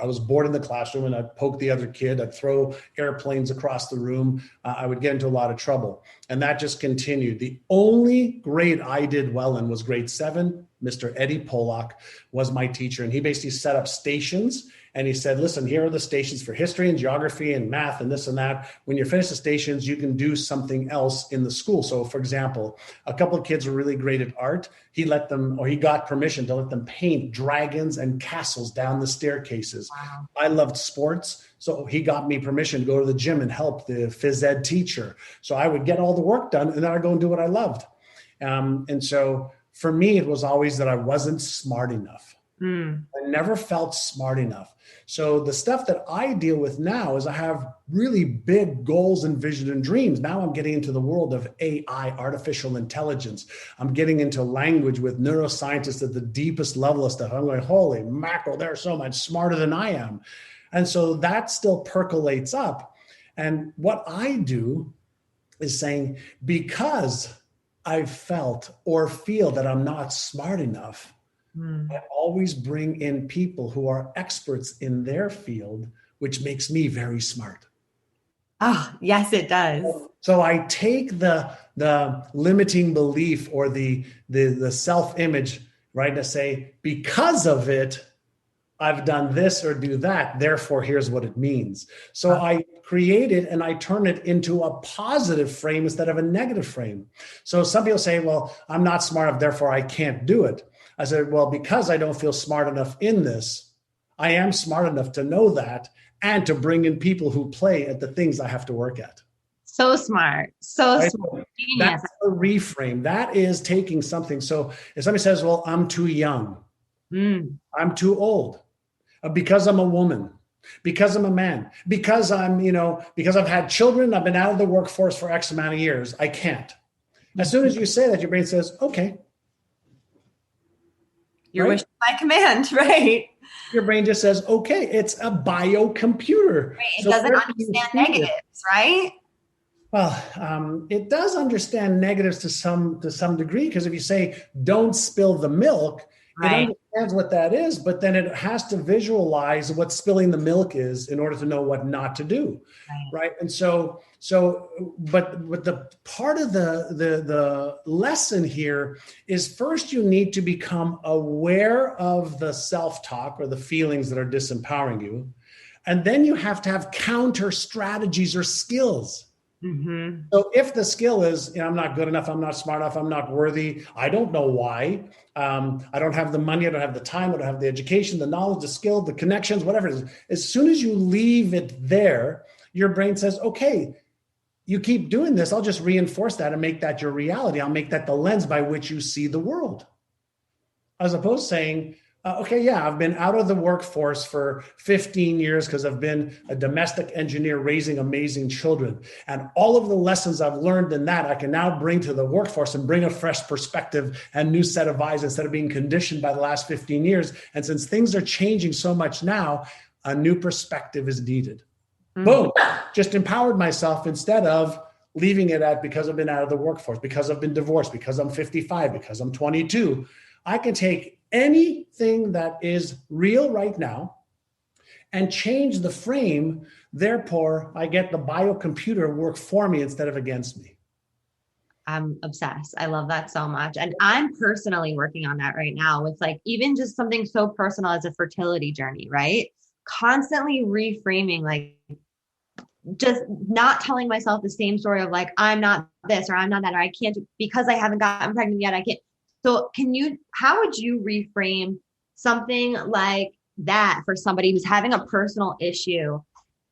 was bored in the classroom and I'd poke the other kid. I'd throw airplanes across the room. I would get into a lot of trouble. And that just continued. The only grade I did well in was grade 7. Mr. Eddie Pollock was my teacher, and he basically set up stations. And he said, listen, here are the stations for history and geography and math and this and that. When you're finished the stations, you can do something else in the school. So for example, a couple of kids were really great at art. He got permission to let them paint dragons and castles down the staircases. Wow. I loved sports. So he got me permission to go to the gym and help the phys ed teacher. So I would get all the work done and then I'd go and do what I loved. And so for me, it was always that I wasn't smart enough. I never felt smart enough. So the stuff that I deal with now is I have really big goals and vision and dreams. Now I'm getting into the world of AI, artificial intelligence. I'm getting into language with neuroscientists at the deepest level of stuff. I'm going, holy mackerel, they're so much smarter than I am. And so that still percolates up. And what I do is saying, because I felt or feel that I'm not smart enough, I always bring in people who are experts in their field, which makes me very smart. Oh, yes, it does. So I take the limiting belief or the self-image, right, to say, because of it, I've done this or do that, therefore here's what it means. So I create it and I turn it into a positive frame instead of a negative frame. So some people say, well, I'm not smart enough, therefore I can't do it. I said, well, because I don't feel smart enough in this, I am smart enough to know that and to bring in people who play at the things I have to work at. So smart. So Right? smart. So Genius. that's a reframe. That is taking something. So if somebody says, well, I'm too young, I'm too old, because I'm a woman, because I'm a man, because because I've had children, I've been out of the workforce for X amount of years, I can't. As soon as you say that, your brain says, okay. Your wish is my command, right? Your brain just says, okay, it's a biocomputer. Right. It doesn't understand negatives, right? Well, it does understand negatives to some degree, because if you say, don't spill the milk, it understands what that is, but then it has to visualize what spilling the milk is in order to know what not to do. Right. And but the part of the lesson here is, first you need to become aware of the self-talk or the feelings that are disempowering you. And then you have to have counter strategies or skills. So if the skill is, I'm not good enough, I'm not smart enough, I'm not worthy, I don't know why, I don't have the money, I don't have the time, I don't have the education, the knowledge, the skill, the connections, whatever it is. As soon as you leave it there, your brain says, okay, you keep doing this, I'll just reinforce that and make that your reality. I'll make that the lens by which you see the world. As opposed to saying, okay, yeah, I've been out of the workforce for 15 years because I've been a domestic engineer raising amazing children. And all of the lessons I've learned in that, I can now bring to the workforce and bring a fresh perspective and new set of eyes instead of being conditioned by the last 15 years. And since things are changing so much now, a new perspective is needed. Boom, just empowered myself instead of leaving it at, because I've been out of the workforce, because I've been divorced, because I'm 55, because I'm 22. I can take anything that is real right now and change the frame. Therefore, I get the biocomputer work for me instead of against me. I'm obsessed. I love that so much. And I'm personally working on that right now with even just something so personal as a fertility journey, right? Constantly reframing, just not telling myself the same story of I'm not this or I'm not that, or I can't because I haven't gotten pregnant yet. I can't. So how would you reframe something like that for somebody who's having a personal issue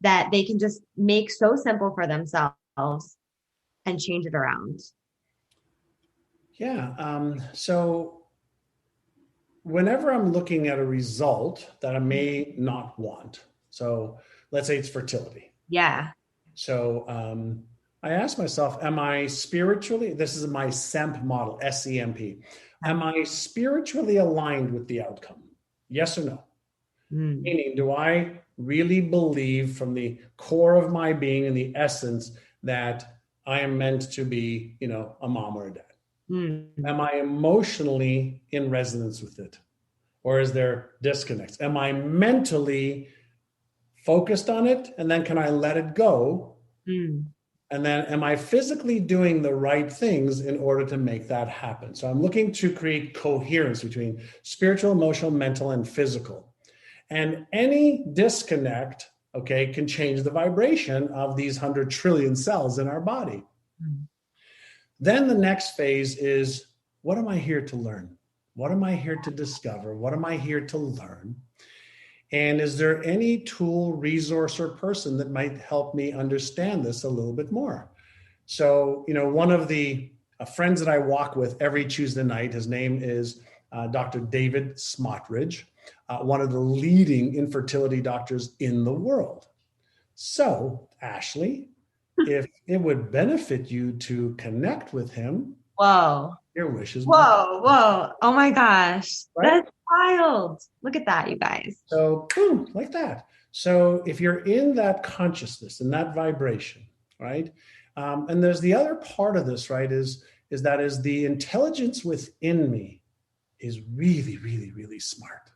that they can just make so simple for themselves and change it around? Yeah. So whenever I'm looking at a result that I may not want, so let's say it's fertility. Yeah. So I ask myself, am I spiritually, this is my SEMP model, SEMP, am I spiritually aligned with the outcome? Yes or no? Meaning, do I really believe from the core of my being and the essence that I am meant to be, a mom or a dad? Am I emotionally in resonance with it? Or is there disconnects? Am I mentally focused on it? And then can I let it go? And then am I physically doing the right things in order to make that happen? So I'm looking to create coherence between spiritual, emotional, mental, and physical. And any disconnect, can change the vibration of these 100 trillion cells in our body. Then the next phase is, what am I here to learn? What am I here to discover? What am I here to learn? And is there any tool, resource, or person that might help me understand this a little bit more? So, one of the friends that I walk with every Tuesday night, his name is Dr. David Smotridge, one of the leading infertility doctors in the world. So, Ashley, if it would benefit you to connect with him, whoa, your wish is whoa. Oh my gosh. Right? That's wild. Look at that, you guys. So boom, like that. So if you're in that consciousness and that vibration, right? And there's the other part of this, right? Is the intelligence within me is really, really, really smart.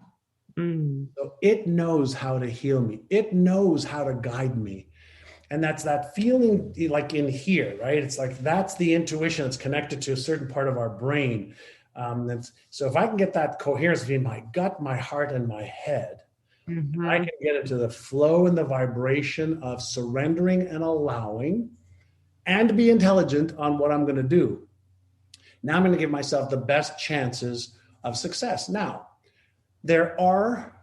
So it knows how to heal me. It knows how to guide me. And that's that feeling like in here, right? It's like, that's the intuition that's connected to a certain part of our brain. So if I can get that coherence between my gut, my heart, and my head, I can get into the flow and the vibration of surrendering and allowing and be intelligent on what I'm going to do. Now I'm going to give myself the best chances of success. Now, there are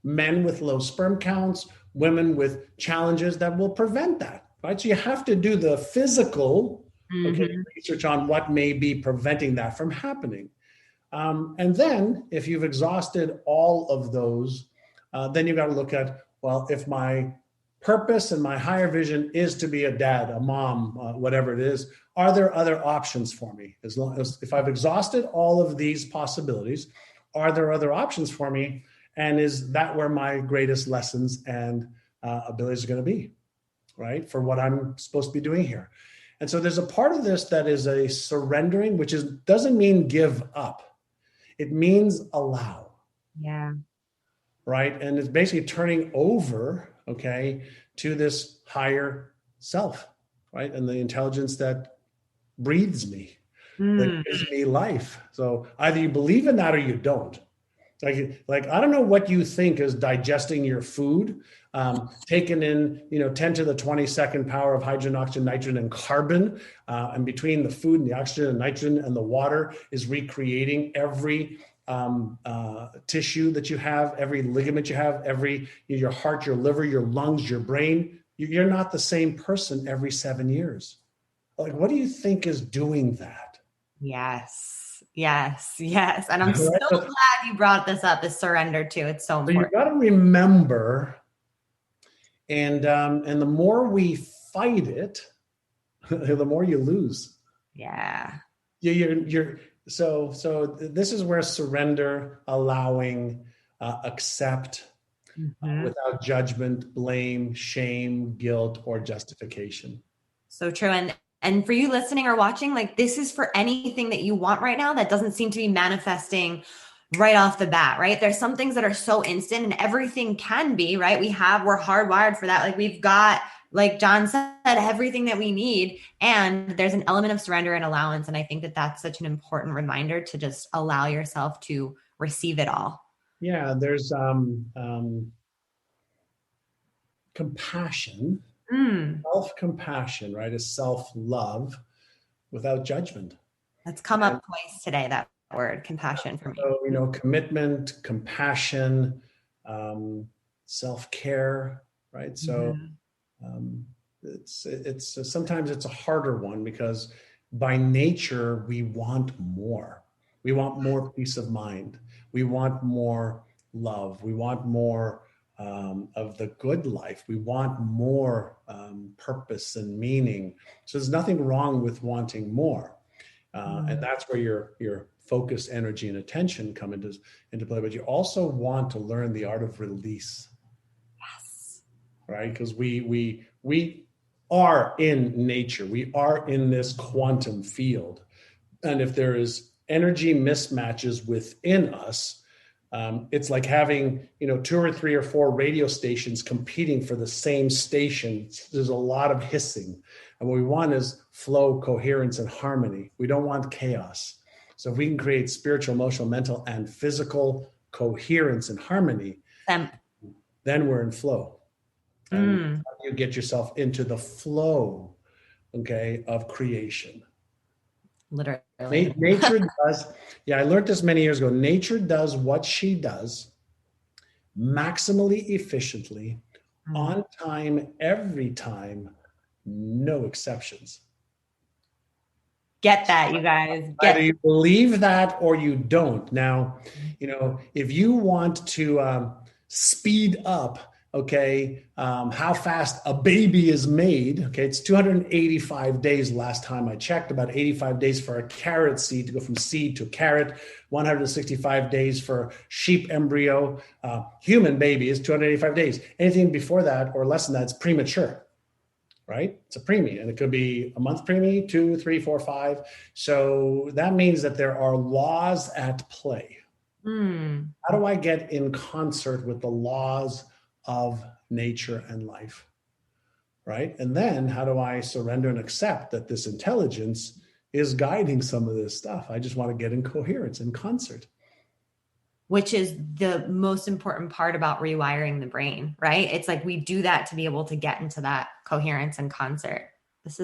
men with low sperm counts, women with challenges that will prevent that right? So you have to do the physical, okay, Mm-hmm. research on what may be preventing that from happening. And then if you've exhausted all of those, then you've got to look at, well, if my purpose and my higher vision is to be a dad, a mom, whatever it is, are there other options for me? As long as if I've exhausted all of these possibilities, are there other options for me? And is that where my greatest lessons and abilities are going to be, right? For what I'm supposed to be doing here. And so there's a part of this that is a surrendering, which doesn't mean give up. It means allow. Yeah. Right. And it's basically turning over, okay, to this higher self, right? And the intelligence that breathes me, that gives me life. So either you believe in that or you don't. Like I don't know what you think is digesting your food, taking in 10 to the 22nd power of hydrogen, oxygen, nitrogen, and carbon, and between the food and the oxygen and nitrogen and the water is recreating every tissue that you have, every ligament you have, your heart, your liver, your lungs, your brain. You're not the same person every 7 years. Like, what do you think is doing that? Yes. And I'm so glad you brought this up, this surrender too. It's so important. So you've got to remember, and the more we fight it, the more you lose. Yeah. So this is where surrender, allowing, accept, without judgment, blame, shame, guilt, or justification. So true. And for you listening or watching, like this is for anything that you want right now that doesn't seem to be manifesting right off the bat, right? There's some things that are so instant and everything can be, right? We're hardwired for that. Like we've got, like John said, everything that we need. And there's an element of surrender and allowance. And I think that that's such an important reminder to just allow yourself to receive it all. Yeah, there's compassion. Self-compassion, right, is self-love without judgment. That's come up twice today, that word, compassion, for me. So, commitment, compassion, self-care, right? So it's sometimes it's a harder one because by nature, we want more. We want more peace of mind. We want more love. We want more of the good life. We want more purpose and meaning. So there's nothing wrong with wanting more. And that's where your focus, energy, and attention come into play. But you also want to learn the art of release. Yes. Right? Because we are in nature. We are in this quantum field. And if there is energy mismatches within us, it's like having, 2 or 3 or 4 radio stations competing for the same station. There's a lot of hissing. And what we want is flow, coherence, and harmony. We don't want chaos. So if we can create spiritual, emotional, mental, and physical coherence and harmony, then we're in flow. And you get yourself into the flow, okay, of creation. Literally. Nature does. Yeah, I learned this many years ago. Nature does what she does maximally efficiently, on time, every time, no exceptions. Get that, you guys. Either you believe that or you don't. Now, if you want to speed up, okay, how fast a baby is made, okay, it's 285 days last time I checked, about 85 days for a carrot seed to go from seed to carrot, 165 days for sheep embryo. Human baby is 285 days. Anything before that or less than that is premature. Right? It's a preemie, and it could be a month preemie, 2, 3, 4, 5. So that means that there are laws at play. How do I get in concert with the laws of nature and life? Right? And then how do I surrender and accept that this intelligence is guiding some of this stuff? I just want to get in coherence, in concert. Which is the most important part about rewiring the brain, right? It's like we do that to be able to get into that coherence and concert. That's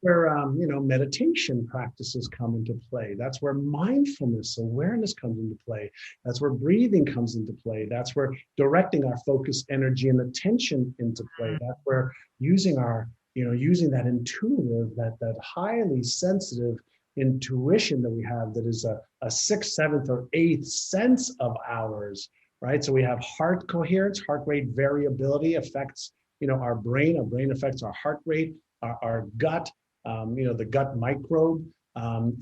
where, meditation practices come into play. That's where mindfulness, awareness comes into play. That's where breathing comes into play. That's where directing our focus, energy, and attention into play. That's where using our using that intuitive, that highly sensitive intuition that we have, that is a sixth, seventh, or eighth sense of ours, right? So we have heart coherence, heart rate variability affects, our brain. Our brain affects our heart rate, our gut. The gut microbe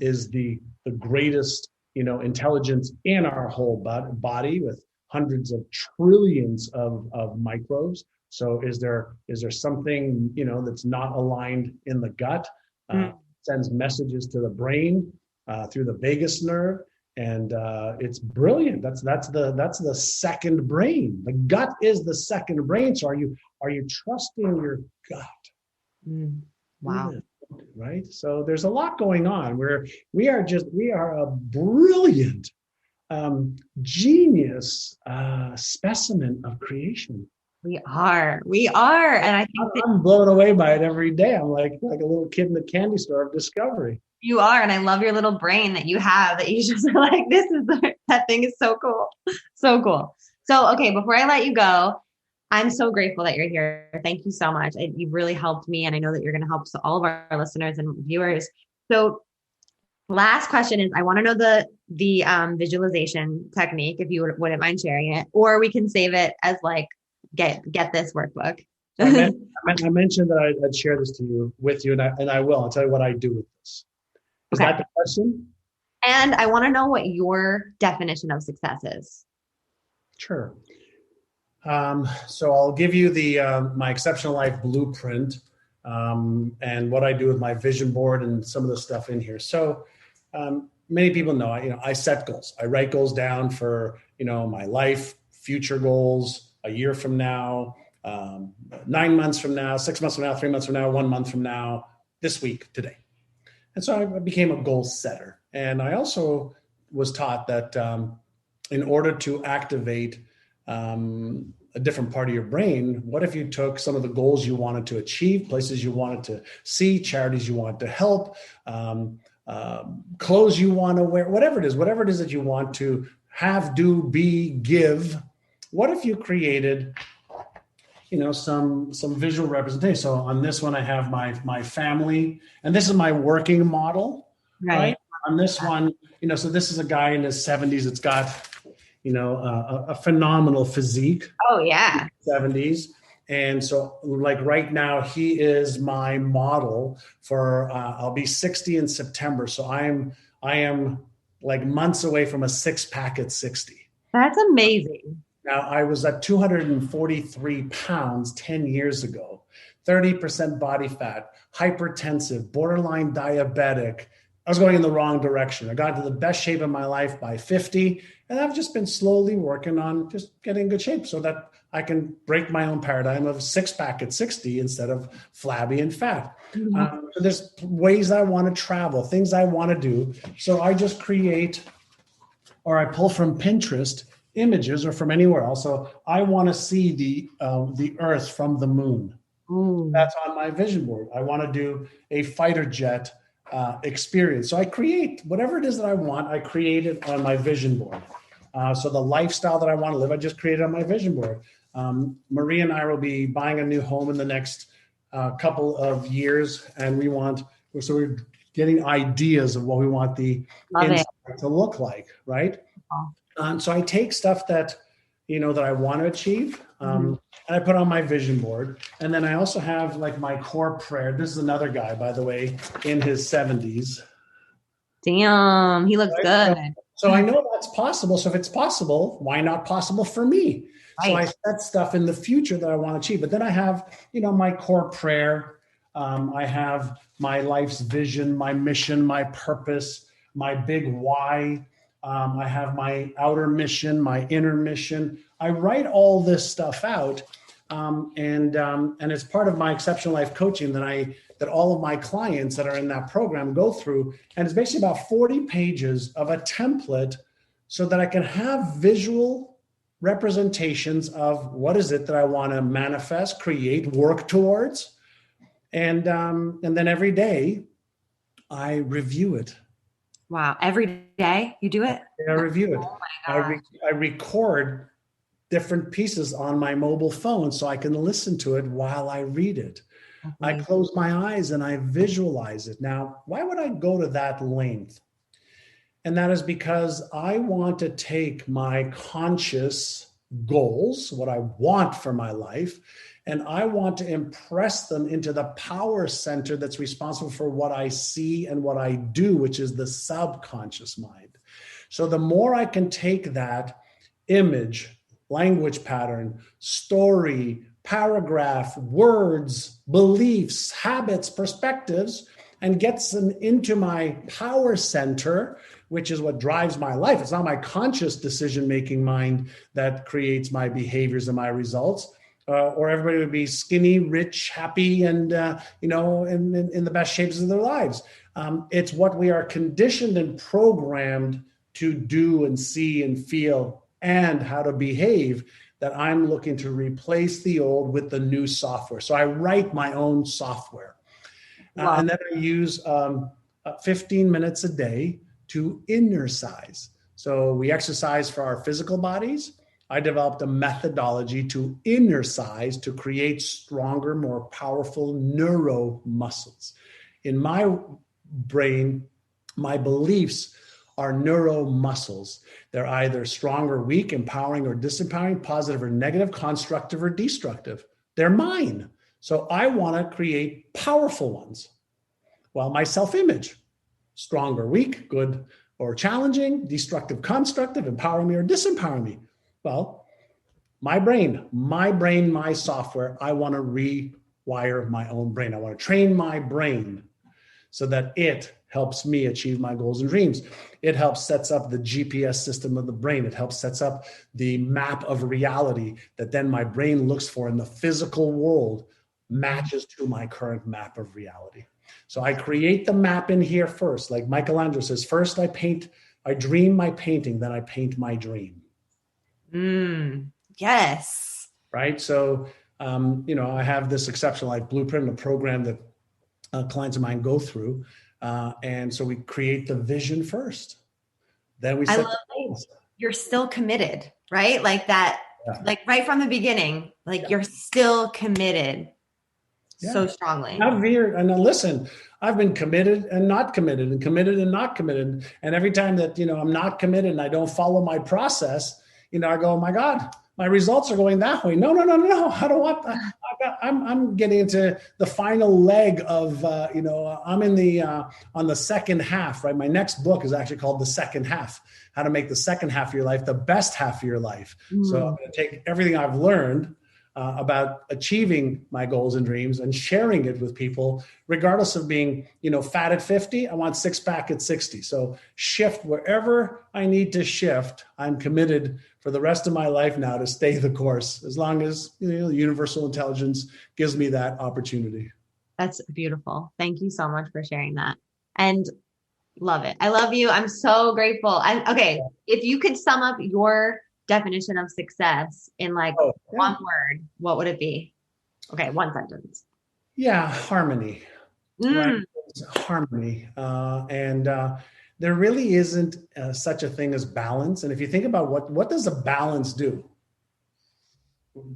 is the greatest, intelligence in our whole body, with hundreds of trillions of microbes. So is there something, that's not aligned in the gut? Sends messages to the brain through the vagus nerve, and it's brilliant. That's the second brain. The gut is the second brain. So are you trusting your gut? Wow. Right. So there's a lot going on. We are a brilliant, genius specimen of creation. We are. And I think I'm blown away by it every day. I'm like a little kid in the candy store of discovery. you are. And I love your little brain that you have, that you just are like, that thing is so cool. So cool. So, okay, before I let you go, I'm so grateful that you're here. Thank you so much. You've really helped me. And I know that you're going to help all of our listeners and viewers. So last question is, I want to know the visualization technique, if you wouldn't mind sharing it, or we can save it as like, get this workbook. I mentioned that I'd share this with you, and I will. I'll tell you what I do with this. Is that the question? And I want to know what your definition of success is. Sure. So I'll give you my exceptional life blueprint, and what I do with my vision board and some of the stuff in here. So many people know, I set goals. I write goals down for, my life, future goals, a year from now, 9 months from now, 6 months from now, 3 months from now, 1 month from now, this week, today. And so I became a goal setter. And I also was taught that in order to activate a different part of your brain, what if you took some of the goals you wanted to achieve, places you wanted to see, charities you wanted to help, clothes you want to wear, whatever it is that you want to have, do, be, give. What if you created, some visual representation? So on this one, I have my family, and this is my working model, right? On this one, so this is a guy in his 70s. It's got, a phenomenal physique. Oh yeah. 70s. And so like right now, he is my model for, I'll be 60 in September. So I am like months away from a 6-pack at 60. That's amazing. Now, I was at 243 pounds 10 years ago, 30% body fat, hypertensive, borderline diabetic. I was going in the wrong direction. I got into the best shape of my life by 50, and I've just been slowly working on just getting in good shape so that I can break my own paradigm of 6-pack at 60 instead of flabby and fat. So there's ways I want to travel, things I want to do. So I just create, or I pull from Pinterest images or from anywhere else. So I want to see the Earth from the moon. That's on my vision board. I want to do a fighter jet experience. So I create whatever it is that I want. I create it on my vision board. So the lifestyle that I want to live, I just create it on my vision board. Marie and I will be buying a new home in the next couple of years, and we're getting ideas of what we want the inside to look like, right? So I take stuff that, that I want to achieve, and I put on my vision board. And then I also have like my core prayer. This is another guy, by the way, in his 70s. Damn, he looks good. So I know that's possible. So if it's possible, why not possible for me? Right. So I set stuff in the future that I want to achieve. But then I have, my core prayer. I have my life's vision, my mission, my purpose, my big why. I have my outer mission, my inner mission. I write all this stuff out, and it's part of my exceptional life coaching that all of my clients that are in that program go through. And it's basically about 40 pages of a template so that I can have visual representations of what is it that I want to manifest, create, work towards, and then every day I review it. Wow. Every day you do it? I review it. Oh my God. I record different pieces on my mobile phone so I can listen to it while I read it. I close my eyes and I visualize it. Now, why would I go to that length? And that is because I want to take my conscious goals, what I want for my life, and I want to impress them into the power center that's responsible for what I see and what I do, which is the subconscious mind. So the more I can take that image, language pattern, story, paragraph, words, beliefs, habits, perspectives, and gets them into my power center, which is what drives my life. It's not my conscious decision-making mind that creates my behaviors and my results, or everybody would be skinny, rich, happy, and in the best shapes of their lives. It's what we are conditioned and programmed to do and see and feel and how to behave that I'm looking to replace the old with the new software. So I write my own software. Wow. And then I use 15 minutes a day to Innercise. So we exercise for our physical bodies. I developed a methodology to Innercise to create stronger, more powerful neuro muscles. In my brain, my beliefs are neuro muscles. They're either strong or weak, empowering or disempowering, positive or negative, constructive or destructive. They're mine. So I want to create powerful ones. Well, my self-image, strong or weak, good or challenging, destructive, constructive, empowering me or disempowering me. Well, my brain, my software, I want to rewire my own brain. I want to train my brain so that it helps me achieve my goals and dreams. It helps sets up the GPS system of the brain. It helps sets up the map of reality that then my brain looks for in the physical world matches to my current map of reality. So I create the map in here first. Like Michelangelo says, first I dream my painting, then I paint my dream. Yes. Right. So, I have this exceptional life blueprint, a program that clients of mine go through. And so we create the vision first. Then we set the goals. You're still committed, right? Like that, like right from the beginning, like you're still committed so strongly. And listen, I've been committed and not committed and committed and not committed. And every time that, I'm not committed and I don't follow my process, I go, oh my God, my results are going that way. No. I don't want that. I'm getting into the final leg of, I'm in on the second half, right? My next book is actually called The Second Half, how to make the second half of your life the best half of your life. So I'm going to take everything I've learned about achieving my goals and dreams and sharing it with people, regardless of being, fat at 50, I want six pack at 60. So shift wherever I need to shift. I'm committed for the rest of my life now to stay the course, as long as, universal intelligence gives me that opportunity. That's beautiful. Thank you so much for sharing that. And love it. I love you. I'm so grateful. Okay. If you could sum up your definition of success in one word, what would it be? Okay, one sentence. Yeah, harmony. Right? Harmony. And there really isn't such a thing as balance. And if you think about what does a balance do?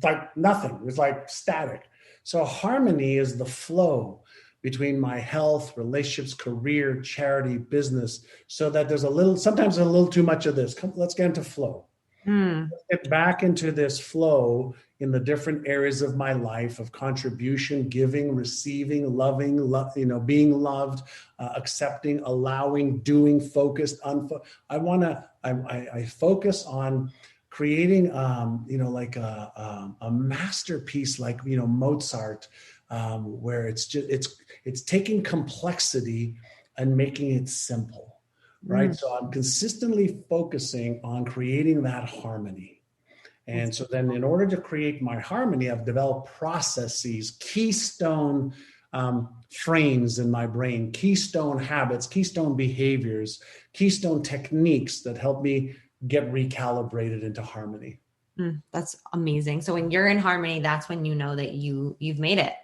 Like nothing. It's like static. So harmony is the flow between my health, relationships, career, charity, business, so that there's sometimes a little too much of this. Let's get into flow. Let's get back into this flow in the different areas of my life of contribution, giving, receiving, loving, being loved, accepting, allowing, doing, focused, I focus on creating, like a masterpiece, like, Mozart, where it's taking complexity and making it simple. Right. So I'm consistently focusing on creating that harmony. And so then in order to create my harmony, I've developed processes, keystone frames in my brain, keystone habits, keystone behaviors, keystone techniques that help me get recalibrated into harmony. That's amazing. So when you're in harmony, that's when you know that you've made it.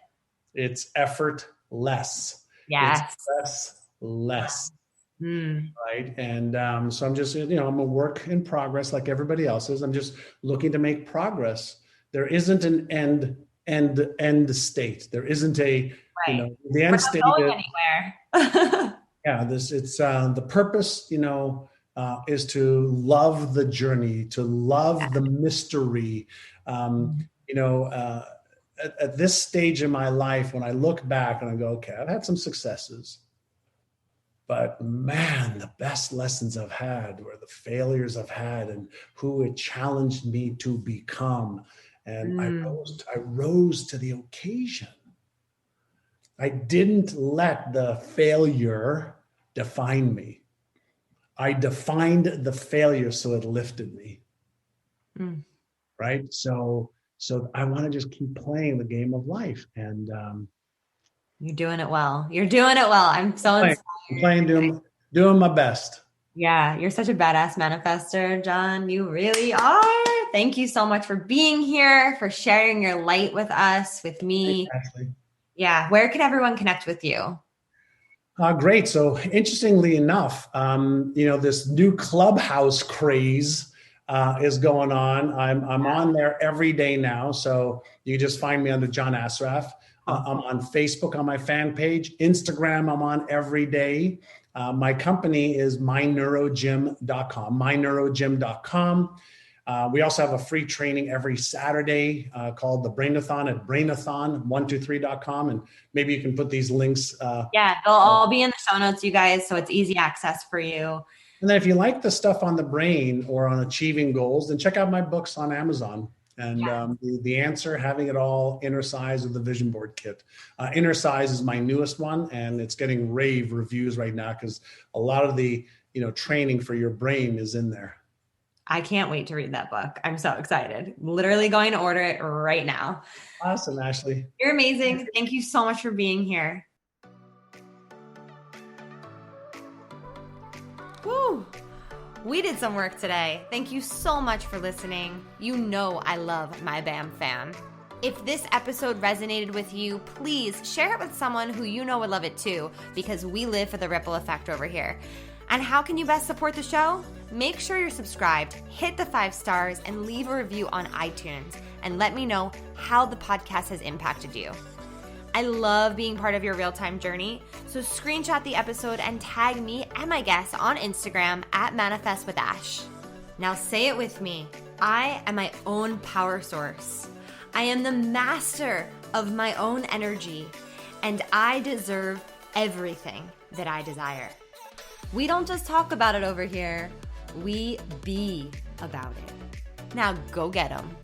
It's effortless. Yes. It's less. Right. And so I'm just, I'm a work in progress like everybody else is. I'm just looking to make progress. There isn't an end end state. There isn't a, Right. the We're end not state. going anywhere. Yeah, it's the purpose, is to love the journey, to love the mystery. At this stage in my life, when I look back and I go, okay, I've had some successes, but man, the best lessons I've had were the failures I've had and who it challenged me to become. And I rose to the occasion. I didn't let the failure define me. I defined the failure so it lifted me. Right? So I want to just keep playing the game of life. And you're doing it well. You're doing it well. I'm so inspired. Doing my best. Yeah, you're such a badass manifester, John. You really are. Thank you so much for being here, for sharing your light with us, with me. Thanks, Ashley. Yeah. Where can everyone connect with you? Great. So interestingly enough, this new Clubhouse craze is going on. I'm on there every day now. So you just find me under John Assaraf. I'm on Facebook on my fan page. Instagram, I'm on every day. My company is myneurogym.com. We also have a free training every Saturday called the Brainathon at brainathon123.com. And maybe you can put these links. Yeah, they'll all be in the show notes, you guys. So it's easy access for you. And then if you like the stuff on the brain or on achieving goals, then check out my books on Amazon. And the answer, having it all, Innercise, or the Vision Board Kit. Innercise is my newest one, and it's getting rave reviews right now because a lot of the training for your brain is in there. I can't wait to read that book. I'm so excited. Literally going to order it right now. Awesome, Ashley. You're amazing. Thank you so much for being here. Woo! We did some work today. Thank you so much for listening. You know I love my BAM fam. If this episode resonated with you, please share it with someone who you know would love it too, because we live for the ripple effect over here. And how can you best support the show? Make sure you're subscribed, hit the 5 stars, and leave a review on iTunes, and let me know how the podcast has impacted you. I love being part of your real-time journey, so screenshot the episode and tag me and my guests on Instagram at ManifestWithAsh. Now say it with me. I am my own power source. I am the master of my own energy, and I deserve everything that I desire. We don't just talk about it over here, we be about it. Now go get 'em.